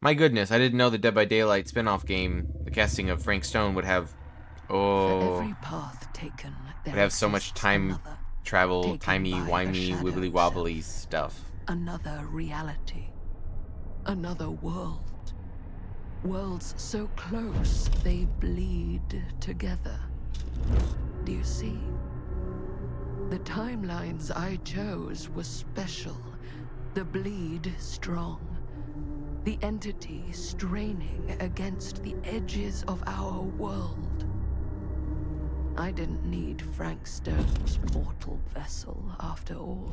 My goodness, I didn't know the Dead by Daylight spin-off game, the casting of Frank Stone, would have... For Oh... every path taken, would have so much time another, travel, taken by the timey-wimey, shadow wibbly-wobbly self. stuff. Another reality. Another world. Worlds so close they bleed together. Do you see? The timelines I chose were special. The bleed strong. The entity straining against the edges of our world. I didn't need Frank Stone's mortal vessel, after all.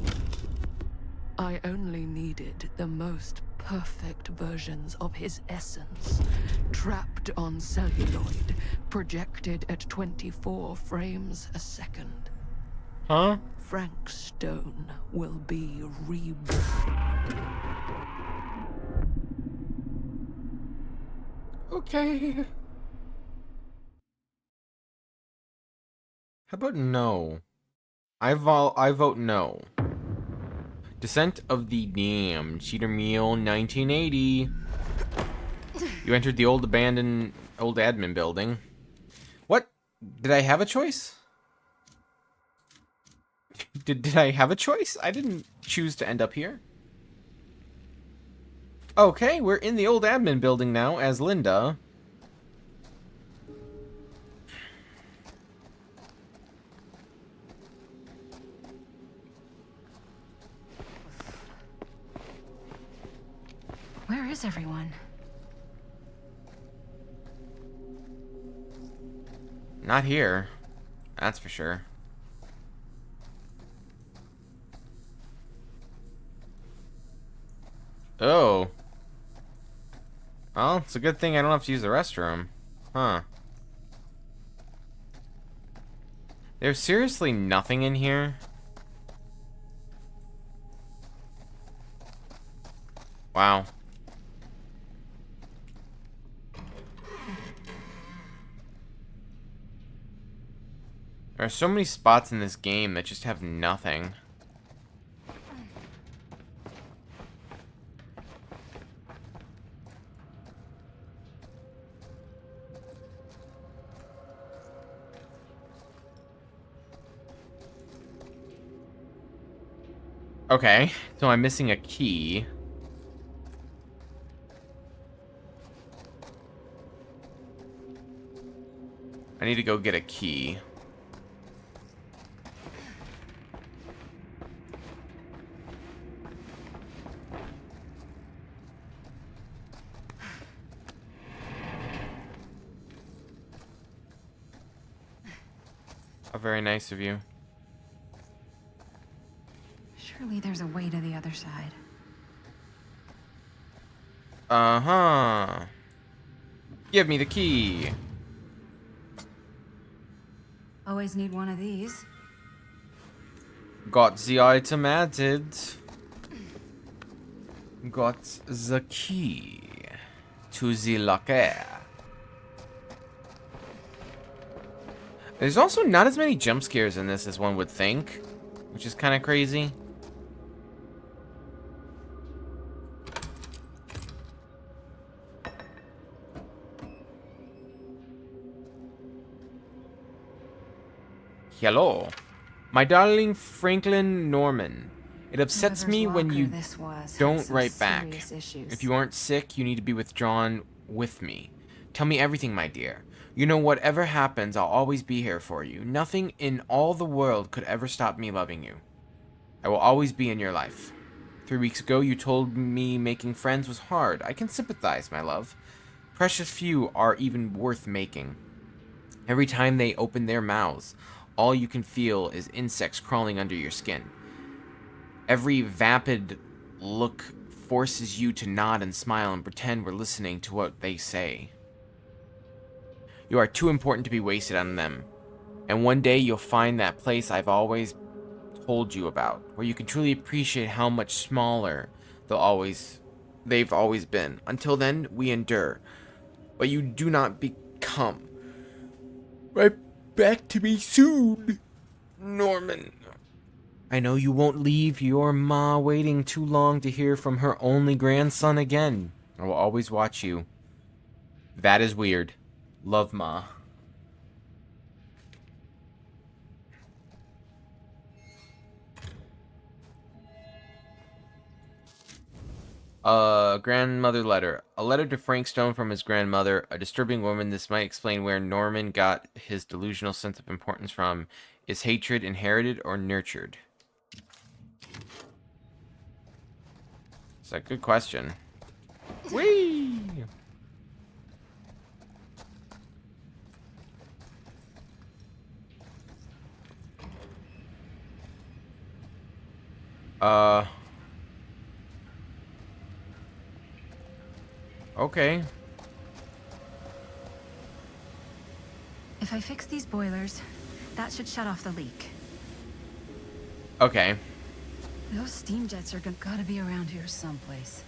I only needed the most perfect versions of his essence, trapped on celluloid, projected at 24 frames a second. Huh? Frank Stone will be reborn. Okay. How about no? I vote no. Descent of the Damned, Cedar Meal, 1980. You entered the old admin building. What? Did I have a choice? Did I have a choice? I didn't choose to end up here. Okay, we're in the old admin building now as Linda. Where is everyone? Not here. That's for sure. Oh. Well, it's a good thing I don't have to use the restroom. Huh. There's seriously nothing in here? Wow. There are so many spots in this game that just have nothing. Okay, so I'm missing a key. I need to go get a key. How very nice of you. Surely there's a way to the other side. Uh-huh. Give me the key. Always need one of these. Got the item added. Got the key to the locker. There's also not as many jump scares in this as one would think, which is kind of crazy. Hello. My darling Franklin Norman. It upsets me when you don't write back. If you aren't sick, you need to be withdrawn with me. Tell me everything, my dear. You know, whatever happens, I'll always be here for you. Nothing in all the world could ever stop me loving you. I will always be in your life. 3 weeks ago, you told me making friends was hard. I can sympathize, my love. Precious few are even worth making. Every time they open their mouths, all you can feel is insects crawling under your skin. Every vapid look forces you to nod and smile and pretend we're listening to what they say. You are too important to be wasted on them. And one day you'll find that place I've always told you about, where you can truly appreciate how much smaller they've always been. Until then, we endure. But you do not become. Right back to me soon, Norman. I know you won't leave your ma waiting too long to hear from her only grandson again. I will always watch you. That is weird. Love, Ma. Grandmother letter. A letter to Frank Stone from his grandmother. A disturbing woman. This might explain where Norman got his delusional sense of importance from. Is hatred inherited or nurtured? It's a good question. Whee! Okay. If I fix these boilers, that should shut off the leak. Okay. Those steam jets are gotta be around here someplace.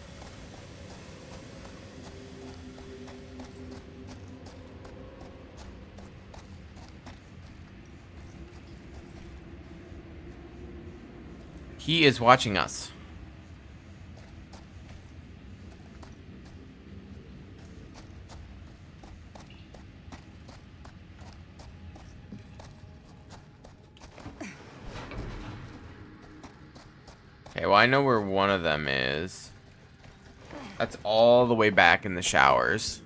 He is watching us. Okay, well, I know where one of them is. That's all the way back in the showers.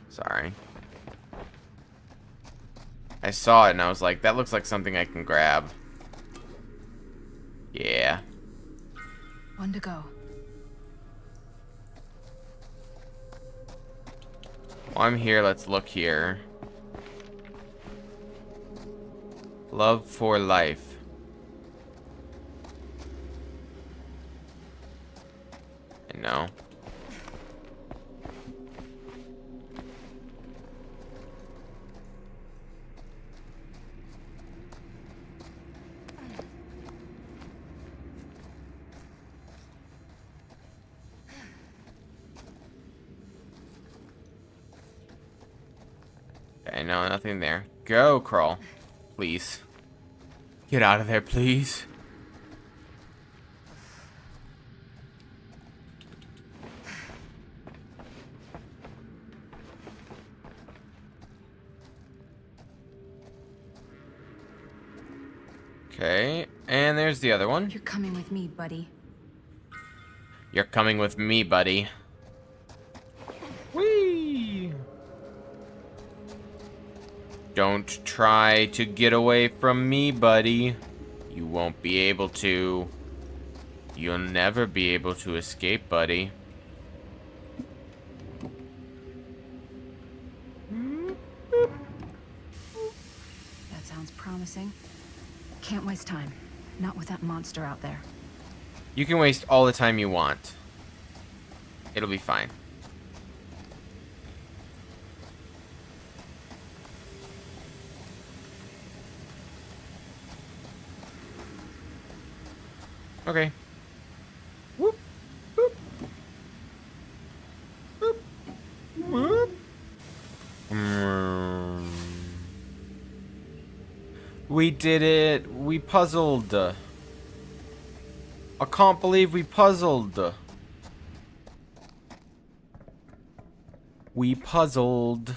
Sorry. I saw it and I was like, that looks like something I can grab. Yeah. One to go. Well, I'm here. Let's look here. Love for life. No. Okay, no, nothing there. Go, crawl. Please. Get out of there, please. Okay, and there's the other one. You're coming with me, buddy. You're coming with me, buddy. Whee! Don't try to get away from me, buddy. You won't be able to. You'll never be able to escape, buddy. That sounds promising. Can't waste time. Not with that monster out there. You can waste all the time you want. It'll be fine. Okay. Whoop. Boop. Boop. Whoop. We did it. We puzzled. I can't believe we puzzled. We puzzled.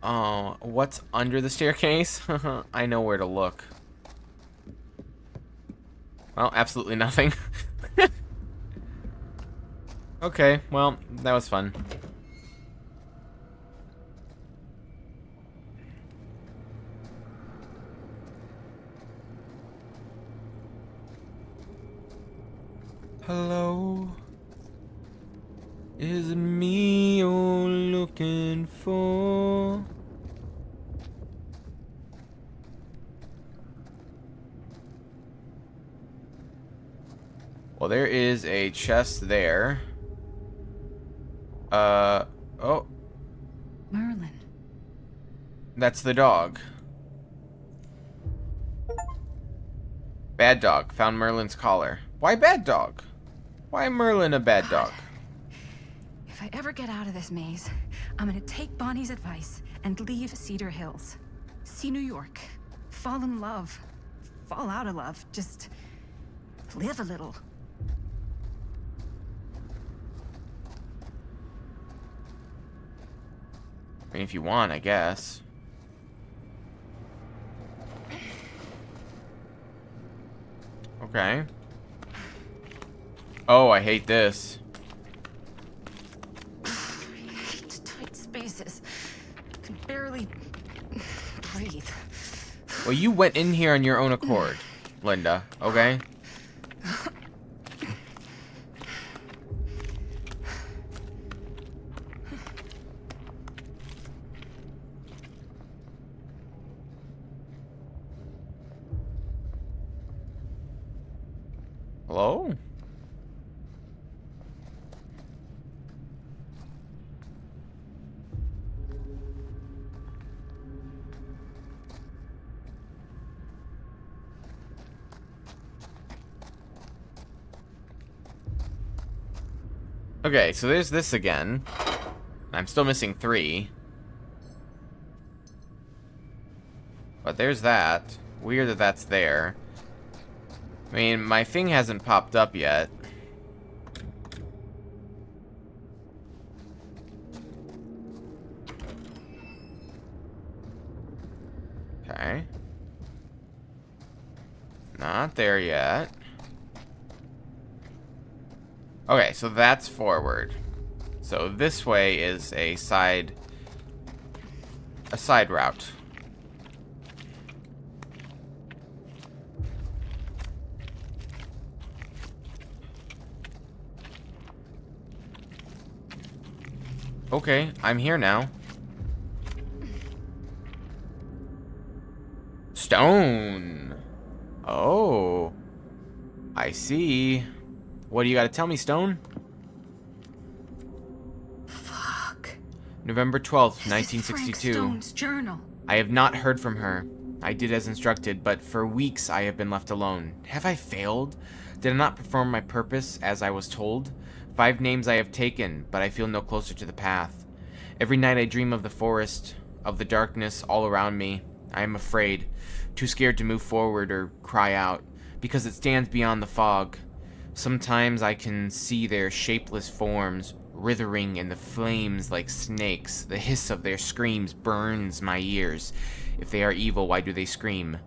Oh, what's under the staircase? I know where to look. Well, absolutely nothing. Okay, well, that was fun. Hello? Is it me you're looking for? Well, there is a chest there. Oh. Merlin. That's the dog. Bad dog. Found Merlin's collar. Why bad dog? Why Merlin a bad dog? If I ever get out of this maze, I'm gonna take Bonnie's advice and leave Cedar Hills. See New York. Fall in love. Fall out of love. Just live a little. I mean, if you want, I guess. Okay. Oh, I hate this. I hate tight spaces. I can barely breathe. Well, you went in here on your own accord, Linda, okay? Hello? Okay, so there's this again. I'm still missing 3. But there's that. Weird that that's there. I mean, my thing hasn't popped up yet. Okay. Not there yet. Okay, so that's forward. So this way is a side route. Okay, I'm here now. Stone. Oh. I see. What do you got to tell me, Stone? Fuck. November 12th, This is Frank 1962. Stone's journal. I have not heard from her. I did as instructed, but for weeks I have been left alone. Have I failed? Did I not perform my purpose as I was told? 5 names I have taken, but I feel no closer to the path. Every night I dream of the forest, of the darkness all around me. I am afraid, too scared to move forward or cry out, because it stands beyond the fog. Sometimes I can see their shapeless forms writhing in the flames like snakes. The hiss of their screams burns my ears. If they are evil, why do they scream?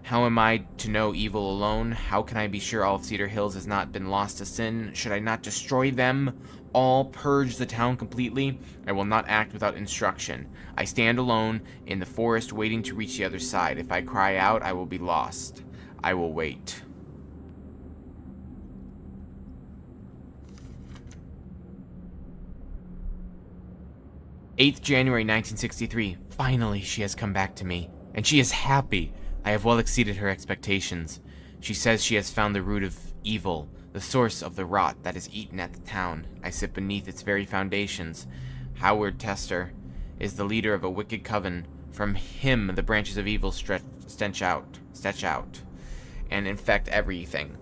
How am I to know evil alone? How can I be sure all of Cedar Hills has not been lost to sin? Should I not destroy them all, purge the town completely? I will not act without instruction. I stand alone in the forest waiting to reach the other side. If I cry out, I will be lost. I will wait. January 8th, 1963. Finally, she has come back to me. And she is happy. I have well exceeded her expectations. She says she has found the root of evil, the source of the rot that is eaten at the town. I sit beneath its very foundations. Howard Tester is the leader of a wicked coven. From him the branches of evil stretch out, and infect everything.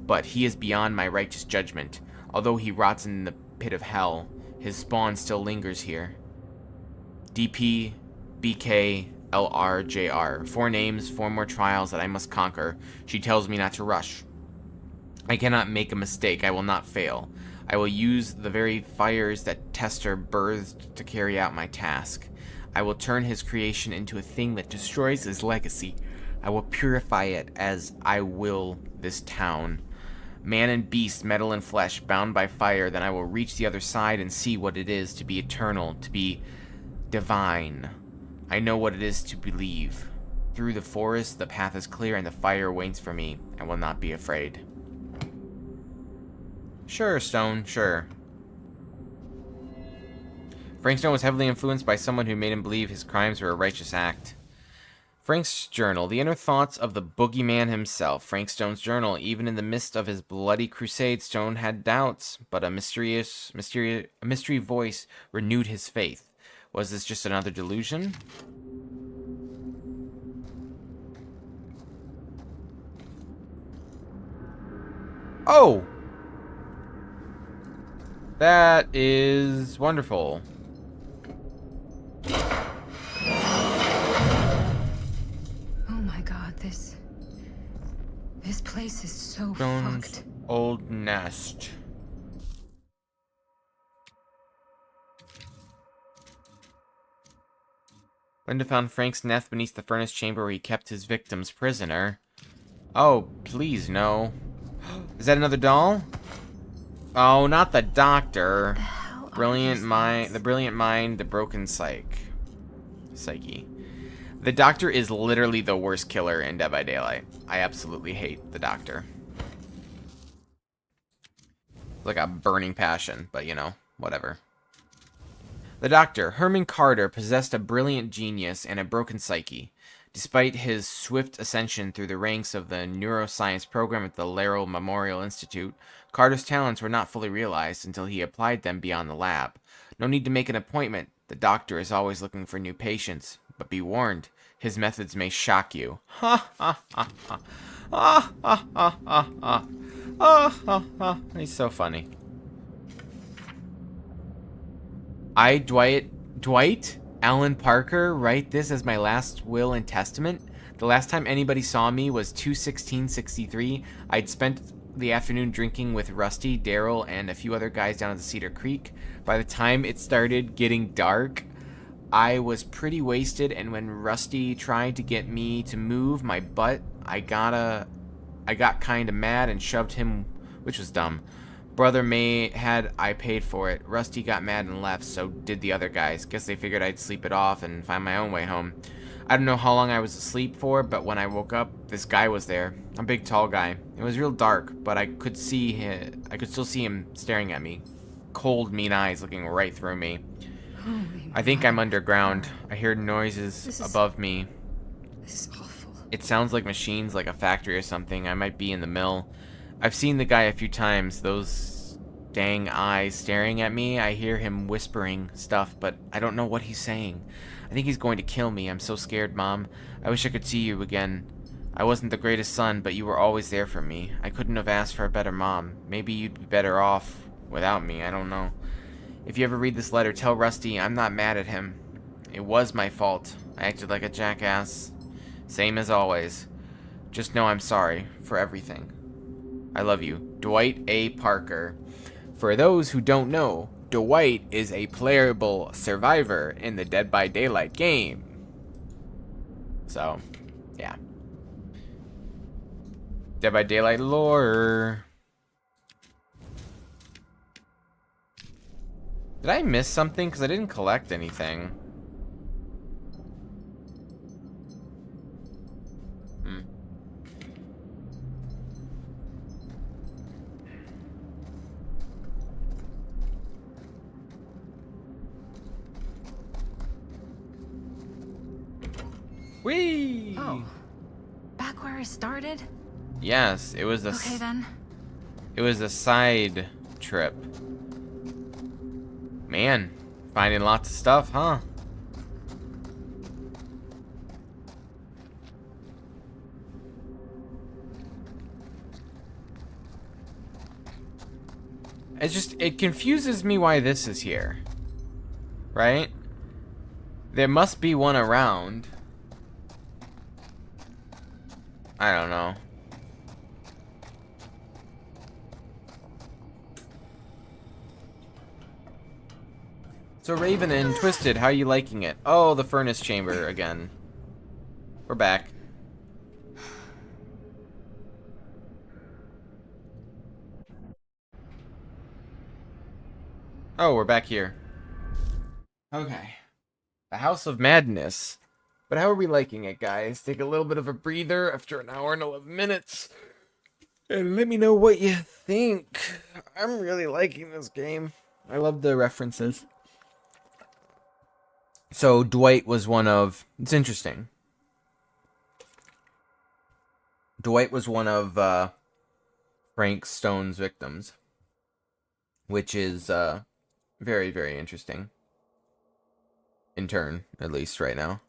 But he is beyond my righteous judgment. Although he rots in the pit of hell, his spawn still lingers here. DP, BK, LR, JR. 4 names, 4 more trials that I must conquer. She tells me not to rush. I cannot make a mistake. I will not fail. I will use the very fires that Tester birthed to carry out my task. I will turn his creation into a thing that destroys his legacy. I will purify it as I will this town. Man and beast, metal and flesh, bound by fire, then I will reach the other side and see what it is to be eternal, to be divine. I know what it is to believe. Through the forest, the path is clear and the fire waits for me. I will not be afraid. Sure, Stone, sure. Frank Stone was heavily influenced by someone who made him believe his crimes were a righteous act. Frank's journal, the inner thoughts of the boogeyman himself. Frank Stone's journal. Even in the midst of his bloody crusade, Stone had doubts, but a mystery voice renewed his faith. Was this just another delusion? Oh! That is wonderful. Oh my god, this place is so Stone's fucked. old nest. Linda found Frank's nest beneath the furnace chamber where he kept his victims prisoner. Oh, please, no. Is that another doll? Oh, not the doctor. Brilliant mind, the brilliant mind, the broken psyche. The doctor is literally the worst killer in Dead by Daylight. I absolutely hate the doctor. Like a burning passion, but you know, whatever. The doctor, Herman Carter, possessed a brilliant genius and a broken psyche. Despite his swift ascension through the ranks of the neuroscience program at the Laurel Memorial Institute, Carter's talents were not fully realized until he applied them beyond the lab. No need to make an appointment. The doctor is always looking for new patients. But be warned, his methods may shock you. Ha ha ha ha. Ah ha ha ha ha. Ah ha ha. He's so funny. Dwight Alan Parker, write this as my last will and testament. The last time anybody saw me was 2/16/63. I'd spent the afternoon drinking with Rusty, Daryl, and a few other guys down at the Cedar Creek. By the time it started getting dark, I was pretty wasted, and when Rusty tried to get me to move my butt, I got kinda mad and shoved him, which was dumb. Brother I paid for it. Rusty got mad and left, so did the other guys. Guess they figured I'd sleep it off and find my own way home. I don't know how long I was asleep for, but when I woke up, this guy was there. A big, tall guy. It was real dark, but I could still see him staring at me. Cold, mean eyes looking right through me. I think I'm underground. I hear noises above me. This is awful. It sounds like machines, like a factory or something. I might be in the mill. I've seen the guy a few times. Those dang eyes staring at me. I hear him whispering stuff, but I don't know what he's saying. I think he's going to kill me. I'm so scared, Mom. I wish I could see you again. I wasn't the greatest son, but you were always there for me. I couldn't have asked for a better mom. Maybe you'd be better off without me. I don't know. If you ever read this letter, tell Rusty I'm not mad at him. It was my fault. I acted like a jackass. Same as always. Just know I'm sorry for everything. I love you. Dwight A. Parker. For those who don't know, Dwight is a playable survivor in the Dead by Daylight game. So, yeah. Dead by Daylight lore. Did I miss something? Because I didn't collect anything. Whee! Oh. Back where I started? Yes, it was a Okay then. it was a side trip. Man, finding lots of stuff, huh? It confuses me why this is here. Right? There must be one around. I don't know. So Raven and Twisted, how are you liking it? Oh, the furnace chamber again. We're back. Oh, we're back here. Okay. The House of Madness. But how are we liking it, guys? Take a little bit of a breather after an hour and 11 minutes. And let me know what you think. I'm really liking this game. I love the references. So Dwight was one of... It's interesting. Dwight was one of Frank Stone's victims. Which is very, very interesting. In turn, at least right now.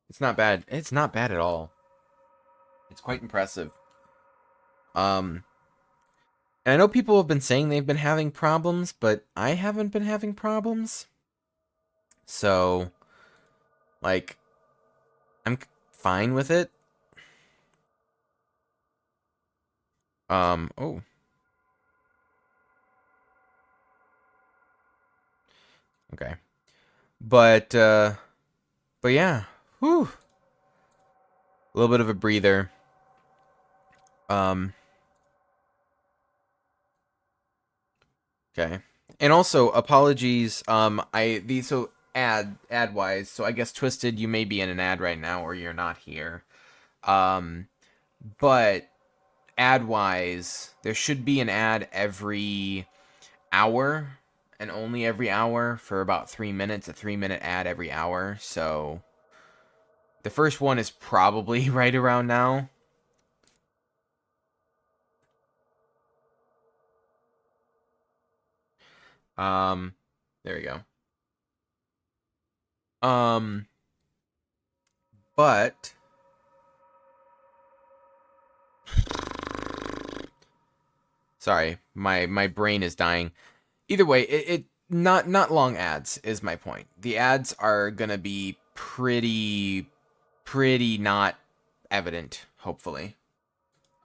It's not bad. It's not bad at all. It's quite impressive. And I know people have been saying they've been having problems, but I haven't been having problems. So, like, I'm fine with it. Oh. Okay. But yeah. Whew. A little bit of a breather. Okay. And also, apologies, ad wise, so I guess Twisted, you may be in an ad right now or you're not here. But ad wise, there should be an ad every hour and only every hour for about 3 minutes, a 3-minute ad every hour. So the first one is probably right around now. There we go. But sorry, my brain is dying. Either way, it not long ads is my point. The ads are gonna be pretty not evident, hopefully.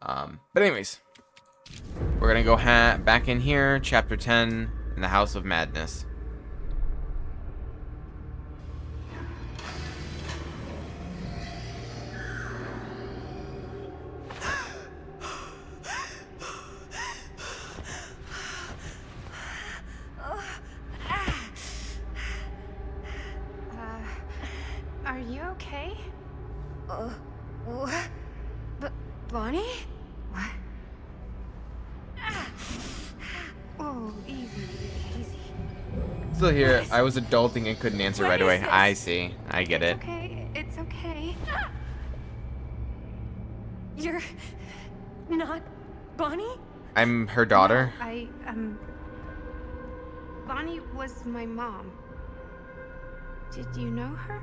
But anyways, we're gonna go back in here, chapter 10, in the House of Madness. Are you okay? What? Bonnie? What? Oh, easy. Still here. I was adulting and couldn't answer right away. This? I see. I get it. It's okay. You're not Bonnie? I'm her daughter. No, Bonnie was my mom. Did you know her?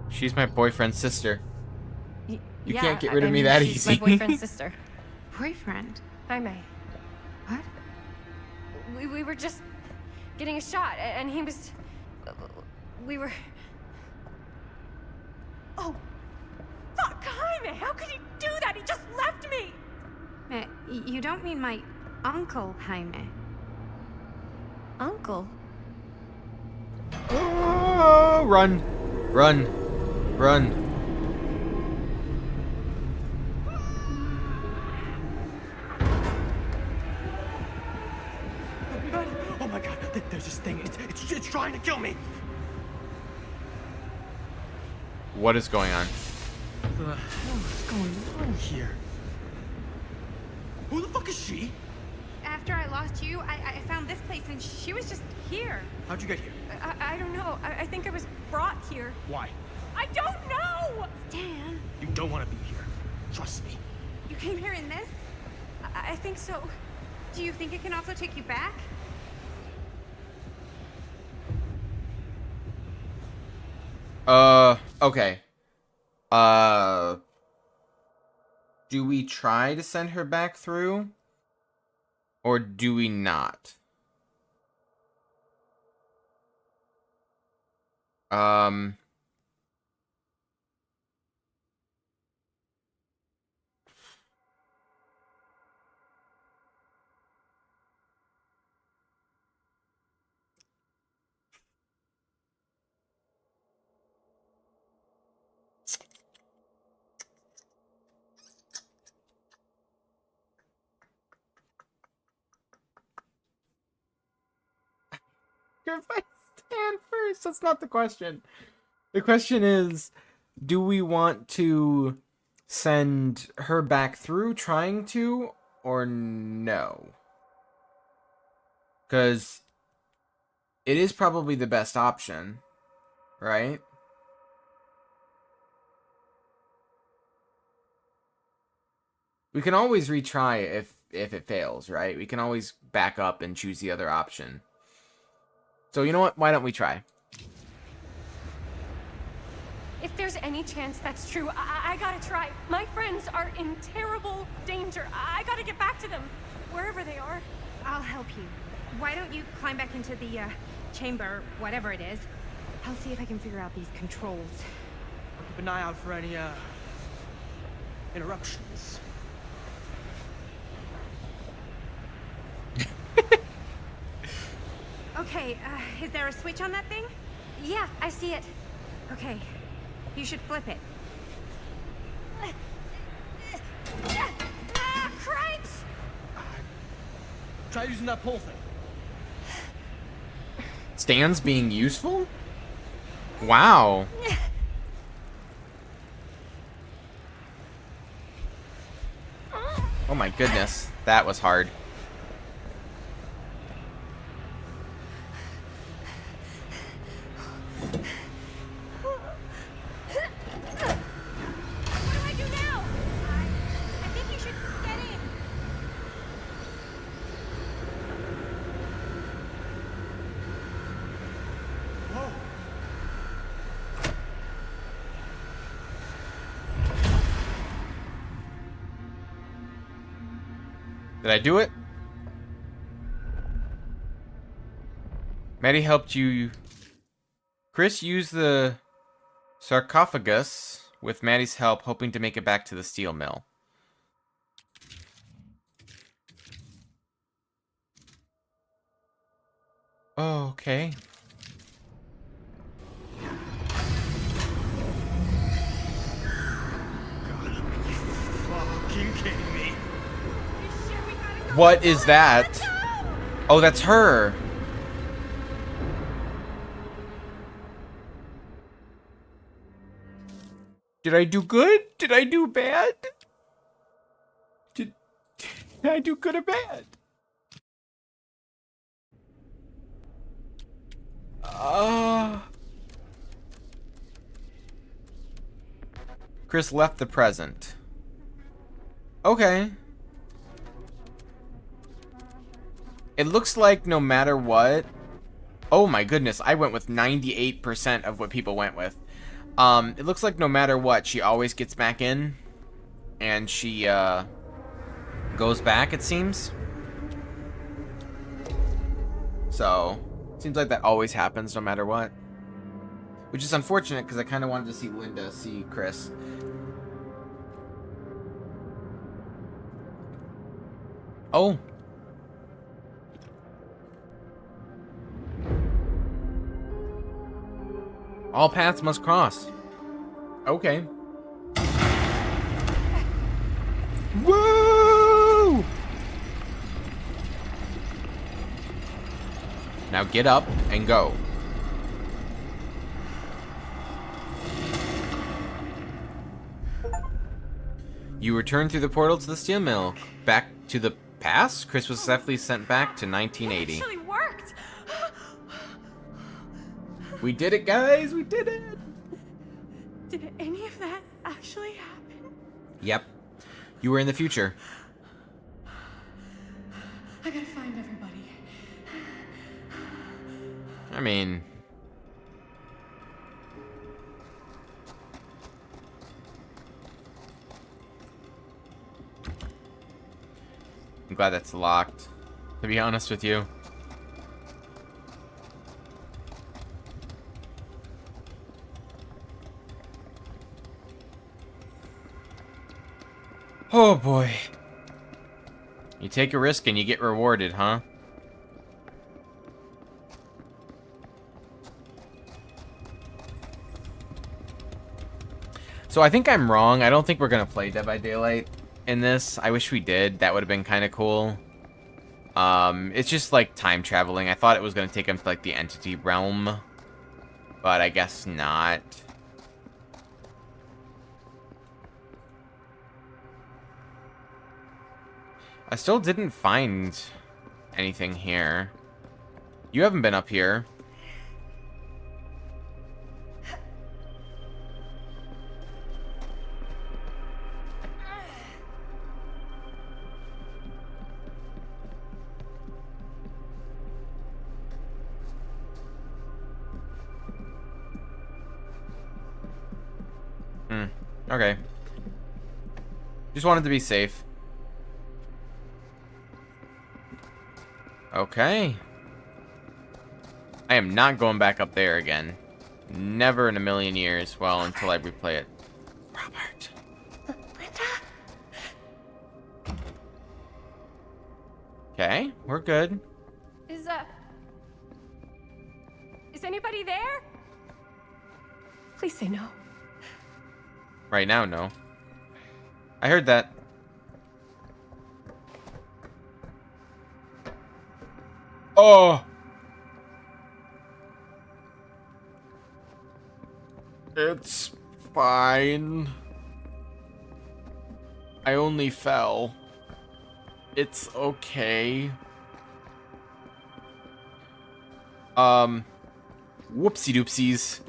She's my boyfriend's sister. You Yeah, can't get rid of I me mean, that she's easy. my boyfriend's sister. Boyfriend? I may. What? We were just getting a shot, and he was... We were... Oh, fuck, Jaime! How could he do that? He just left me! You don't mean my uncle, Jaime? Uncle? Oh, run. Run. Run. Oh my god, there's this thing. It's trying to kill me. What is going on? What the hell is going on here? Who the fuck is she? After I lost you, I found this place and she was just here. How'd you get here? I don't know. I think I was brought here. Why? I don't know! Dan, You don't want to be here. Trust me. you came here in this? I think so. Do you think it can also take you back? Okay. Do we try to send her back through? Or do we not? If I stand first, that's not the question. The question is, do we want to send her back through trying to, or no? Because it is probably the best option, right? We can always retry if it fails, right? We can always back up and choose the other option. So you know what? Why don't we try? If there's any chance that's true, I gotta try. My friends are in terrible danger. I gotta get back to them, wherever they are. I'll help you. Why don't you climb back into the, chamber, whatever it is? I'll see if I can figure out these controls. Keep an eye out for any, interruptions. Okay, is there a switch on that thing? Yeah, I see it. Okay, you should flip it. Cripes! Try using that pole thing. Stan's being useful? Wow. Oh my goodness, that was hard. Did I do it? Maddie helped you. Chris used the sarcophagus with Maddie's help, hoping to make it back to the steel mill. Oh, okay. Fucking kidding me. What is that? Oh, that's her. Did I do good? Did I do bad? Did I do good or bad? Chris left the present. Okay. It looks like no matter what... Oh my goodness, I went with 98% of what people went with. It looks like no matter what, she always gets back in. And she, goes back, it seems. So, seems like that always happens no matter what. Which is unfortunate, because I kind of wanted to see Linda see Chris. Oh. All paths must cross. Okay. Woo! Now get up and go. You return through the portal to the steel mill. Back to the past? Chris was safely sent back to 1980. It actually worked! We did it, guys! We did it! Did any of that actually happen? Yep. You were in the future. I gotta find everybody. I mean... I'm glad that's locked, to be honest with you. Oh boy. You take a risk and you get rewarded, huh? So I think I'm wrong. I don't think we're gonna play Dead by Daylight in this. I wish we did. That would have been kind of cool. It's just like time traveling. I thought it was gonna take him to like the entity realm, but I guess not. I still didn't find anything here. You haven't been up here. Okay. Just wanted to be safe. Okay. I am not going back up there again. Never in a million years. Well, until I replay it. Robert. Linda? Okay, we're good. Is anybody there? Please say no. Right now, no. I heard that. Oh! It's fine. I only fell. It's okay. Whoopsie doopsies.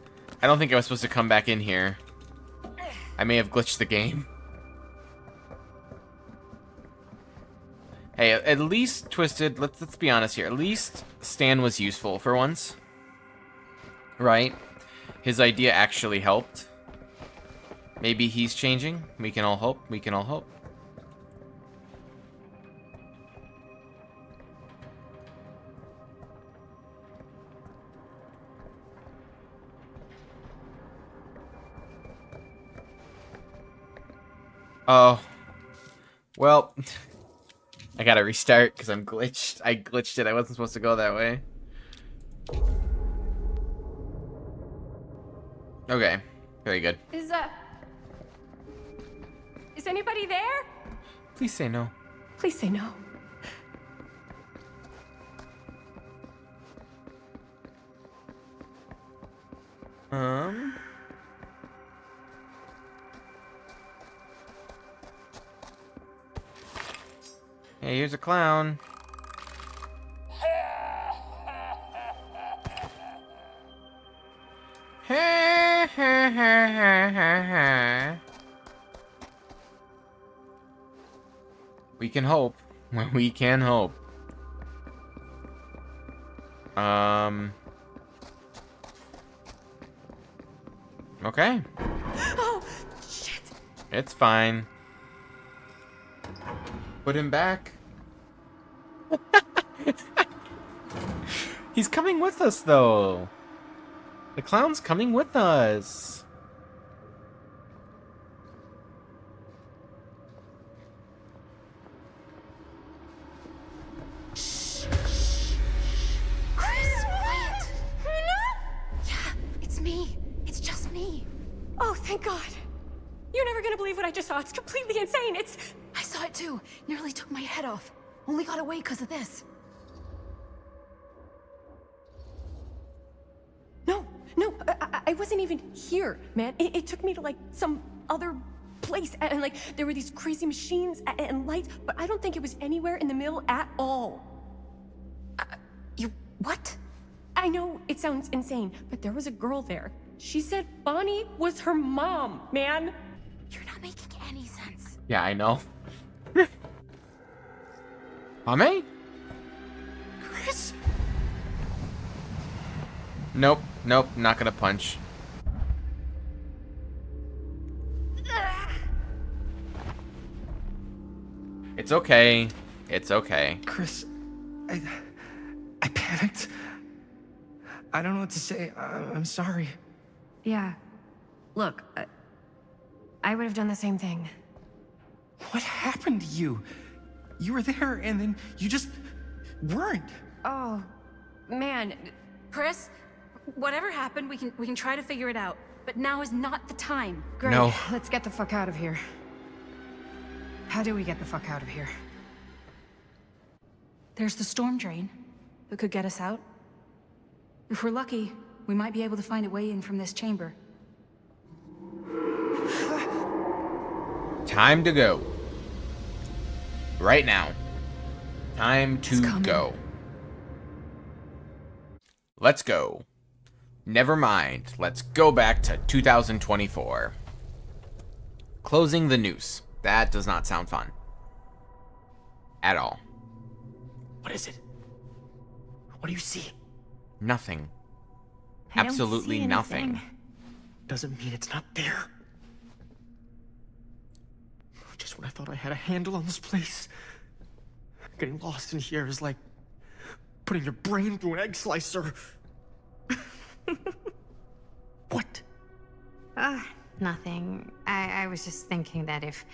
I don't think I was supposed to come back in here. I may have glitched the game. Hey, at least Twisted, let's be honest here. At least Stan was useful for once. Right? His idea actually helped. Maybe he's changing. We can all hope. We can all hope. Oh. Well, I gotta restart because I'm glitched. I glitched it. I wasn't supposed to go that way. Okay. Very good. Is anybody there? Please say no. Please say no. Hey, here's a clown. We can hope. We can hope. Okay. Oh, shit. It's fine. Put him back. He's coming with us, though. The clown's coming with us. Chris, quiet. Yeah, it's me. It's just me. Oh, thank God. You're never gonna believe what I just saw. It's completely insane. I saw it too. Nearly took my head off. Only got away because of this. No, I wasn't even here, man. It took me to like some other place, and like there were these crazy machines and lights, but I don't think it was anywhere in the middle at all. You what? I know it sounds insane, but there was a girl there. She said Bonnie was her mom, man. You're not making any sense. Yeah, I know. Mame? Chris? Nope, not gonna punch. It's okay. It's okay. Chris, I panicked. I don't know what to say. I'm sorry. Yeah. Look, I would have done the same thing. What happened to you? You were there and then you just weren't. Oh, man. Chris, whatever happened, we can try to figure it out. But now is not the time. Great. No. Let's get the fuck out of here. How do we get the fuck out of here? There's the storm drain that could get us out. If we're lucky, we might be able to find a way in from this chamber. Time to go. Right now. Time to go. Let's go. Never mind. Let's go back to 2024. Closing the noose. That does not sound fun. At all. What is it? What do you see? Nothing. I don't Absolutely see nothing. anything. Doesn't mean it's not there. Just when I thought I had a handle on this place. Getting lost in here is like putting your brain through an egg slicer. What? Nothing. I was just thinking that if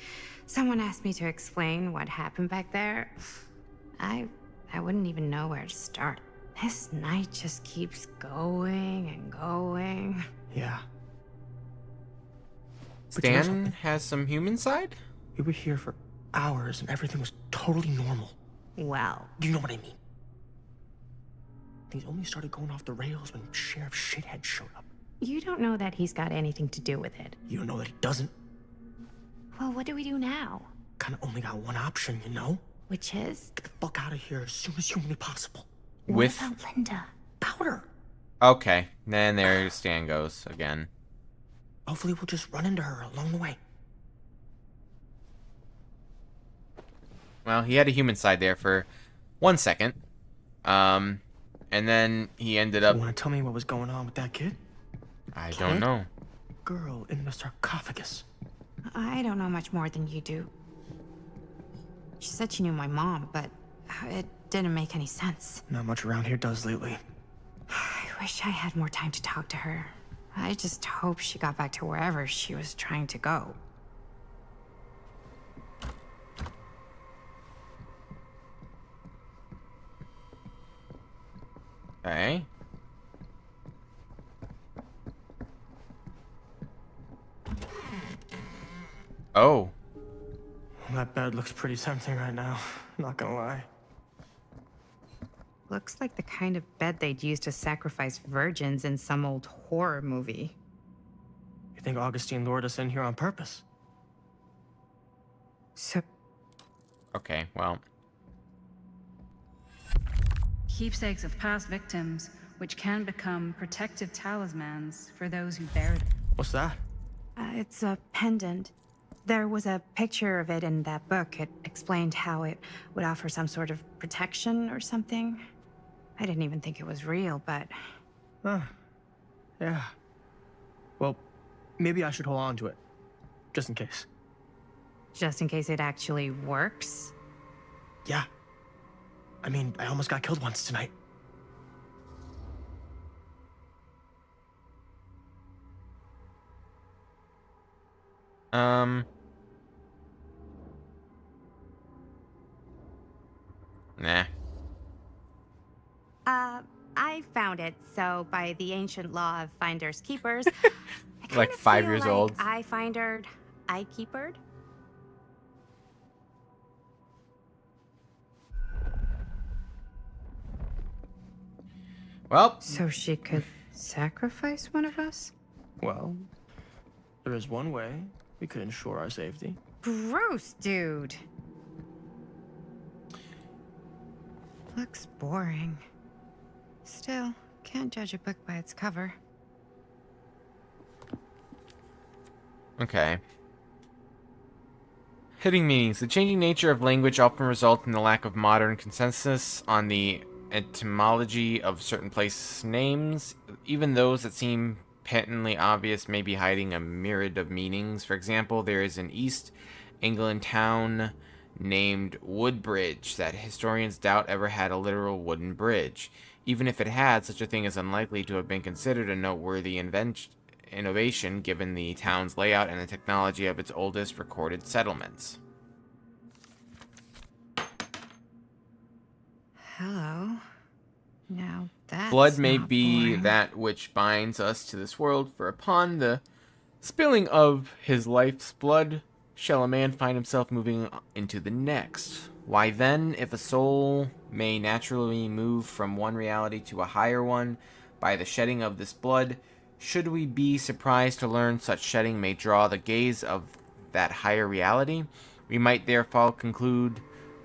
someone asked me to explain what happened back there, I wouldn't even know where to start. This night just keeps going and going. Yeah. But you know Stan something? has some human side? We were here for hours and everything was totally normal. Well, Do you know what I mean? Things only started going off the rails when Sheriff Shithead showed up. you don't know that he's got anything to do with it. You don't know that he doesn't. Well, what do we do now? Kinda only got one option, you know? Which is? Get the fuck out of here as soon as humanly possible. With... What about Linda? Powder! Okay, then there Stan goes again. Hopefully we'll just run into her along the way. Well, he had a human side there for 1 second. And then he ended up... You wanna tell me what was going on with that kid? I don't know. Girl in the sarcophagus. I don't know much more than you do. She said she knew my mom, but it didn't make any sense. Not much around here does lately. I wish I had more time to talk to her. I just hope she got back to wherever she was trying to go. Okay. Oh. That bed looks pretty tempting right now. Not gonna lie. Looks like the kind of bed they'd use to sacrifice virgins in some old horror movie. You think Augustine lured us in here on purpose? So, Okay, well. Keepsakes of past victims, which can become protective talismans for those who bear them. What's that? it's a pendant. There was a picture of it in that book. It explained how it would offer some sort of protection or something. I didn't even think it was real, but... Huh. Yeah. Well, maybe I should hold on to it. Just in case. Just in case it actually works? Yeah. I mean, I almost got killed once tonight. Um. Nah. I found it, so by the ancient law of finders keepers, I kind Like of 5 feel years like old. I findered, I keepered. Well, So she could sacrifice one of us? Well, there is one way we could ensure our safety. Gross, dude. Looks boring. Still, can't judge a book by its cover. okay. Hitting meanings. The changing nature of language often results in the lack of modern consensus on the etymology of certain place names. Even those that seem patently obvious may be hiding a myriad of meanings. For example, there is an East England town named Woodbridge that historians doubt ever had a literal wooden bridge. Even if it had, such a thing is unlikely to have been considered a noteworthy innovation given the town's layout and the technology of its oldest recorded settlements. Hello. Now that's Blood may not be boring. that which binds us to this world, for upon the spilling of his life's blood shall a man find himself moving into the next. Why then, if a soul may naturally move from one reality to a higher one by the shedding of this blood, should we be surprised to learn such shedding may draw the gaze of that higher reality? We might therefore conclude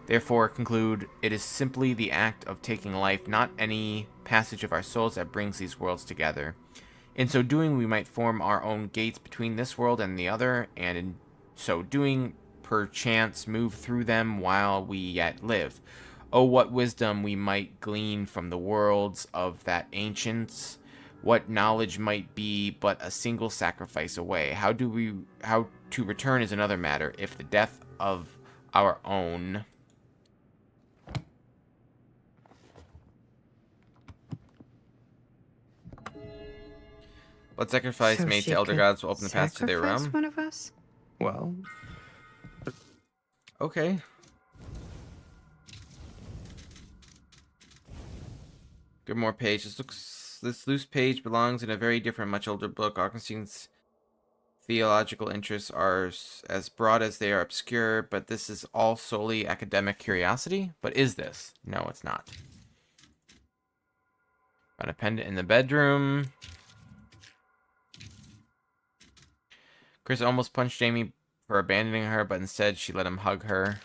it is simply the act of taking life, not any passage of our souls, that brings these worlds together. In so doing, we might form our own gates between this world and the other, and in so doing, perchance move through them while we yet live. Oh, what wisdom we might glean from the worlds of that ancients! What knowledge might be but a single sacrifice away? How to return is another matter, if the death of our own. Blood sacrifice So made she to elder could gods will open the path to their sacrifice realm. one of us? Well, Okay. Good more page. This loose page belongs in a very different, much older book. Augustine's theological interests are as broad as they are obscure, but this is all solely academic curiosity. But is this? No, it's not. Found a pendant in the bedroom. Chris almost punched Jamie for abandoning her, but instead she let him hug her.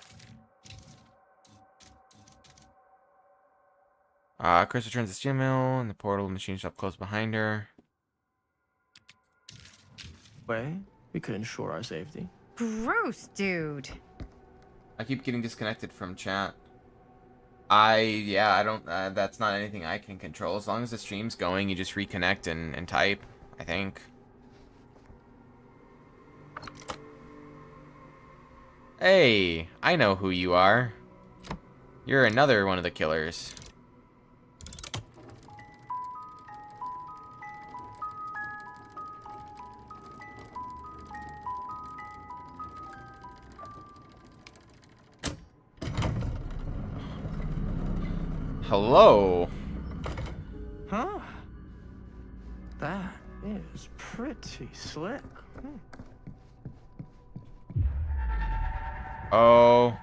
Chris returns to steel mill, and the portal machine shop closed behind her. way we could ensure our safety. Gross, dude. I keep getting disconnected from chat. I don't, that's not anything I can control. As long as the stream's going, you just reconnect and type, I think. Hey, I know who you are. You're another one of the killers. Hello. Huh? That is pretty slick. Oh.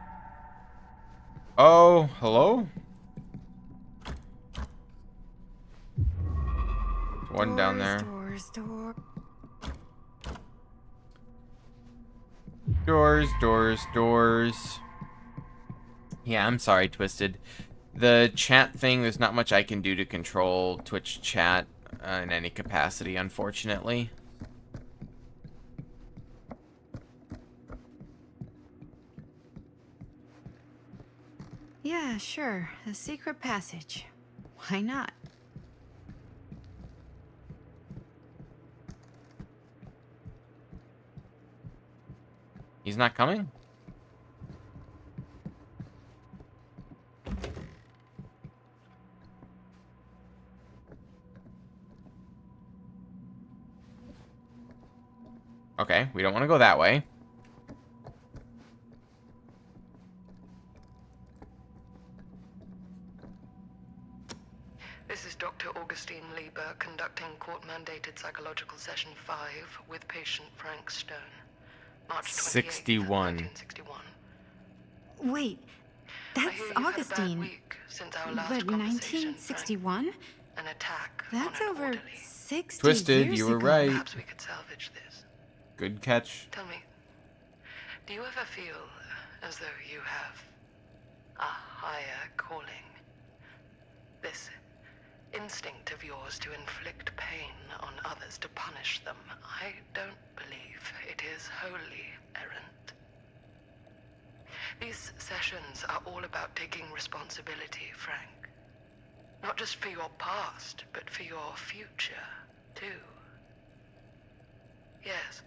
Oh, hello? One down there. Doors. Yeah, I'm sorry, Twisted. The chat thing, there's not much I can do to control Twitch chat in any capacity, unfortunately. Yeah, sure. A secret passage. Why not? He's not coming? Okay, we don't want to go that way. This is Dr. Augustine Lieber conducting court-mandated psychological session 5 with patient Frank Stone. March 28th, 61. 1961. Wait, I that's hear you've had a bad Augustine. week since our last But conversation, 1961? Frank. An attack That's on an over orderly. 60 Twisted, years you were ago. right. Perhaps we could salvage this. Good catch. Tell me, do you ever feel as though you have a higher calling? This instinct of yours to inflict pain on others, to punish them, I don't believe it is wholly errant. These sessions are all about taking responsibility, Frank. Not just for your past, but for your future, too. Yes.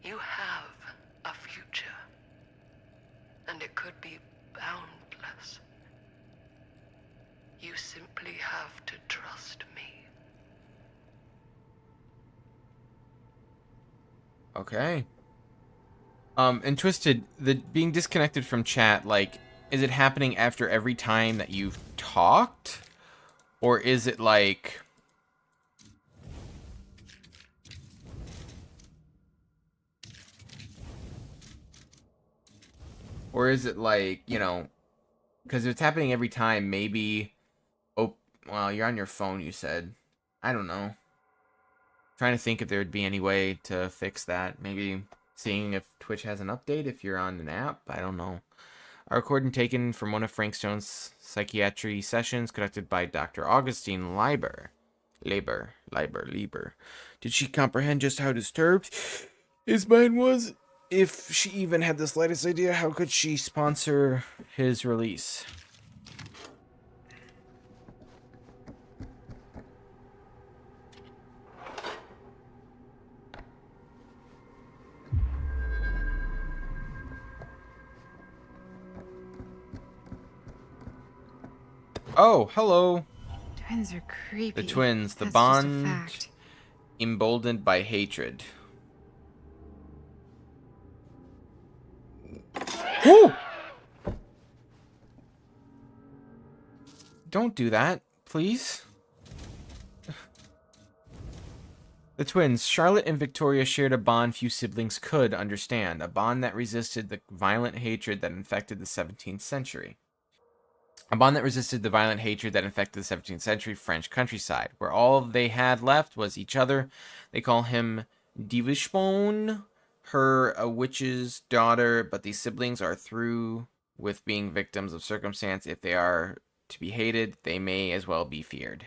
You have a future. And it could be boundless. You simply have to trust me. Okay. And Twisted, the being disconnected from chat, like, is it happening after every time that you've talked? Or is it like... Or is it like, you know... Because if it's happening every time, maybe... Oh, well, you're on your phone, you said. I don't know. Trying to think if there would be any way to fix that. Maybe seeing if Twitch has an update if you're on an app. I don't know. A recording taken from one of Frank Stone's psychiatry sessions conducted by Dr. Augustine Lieber. Lieber. Did she comprehend just how disturbed his mind was? If she even had the slightest idea, how could she sponsor his release? Oh, hello. Twins are creepy. The twins, the That's bond just a fact. emboldened by hatred. Woo! Don't do that, please. The twins, Charlotte and Victoria, shared a bond few siblings could understand, a bond that resisted the violent hatred that infected the 17th century. A bond that resisted the violent hatred that infected the 17th century French countryside, where all they had left was each other. They call him Divishbone, her a witch's daughter, but these siblings are through with being victims of circumstance. If they are to be hated, they may as well be feared.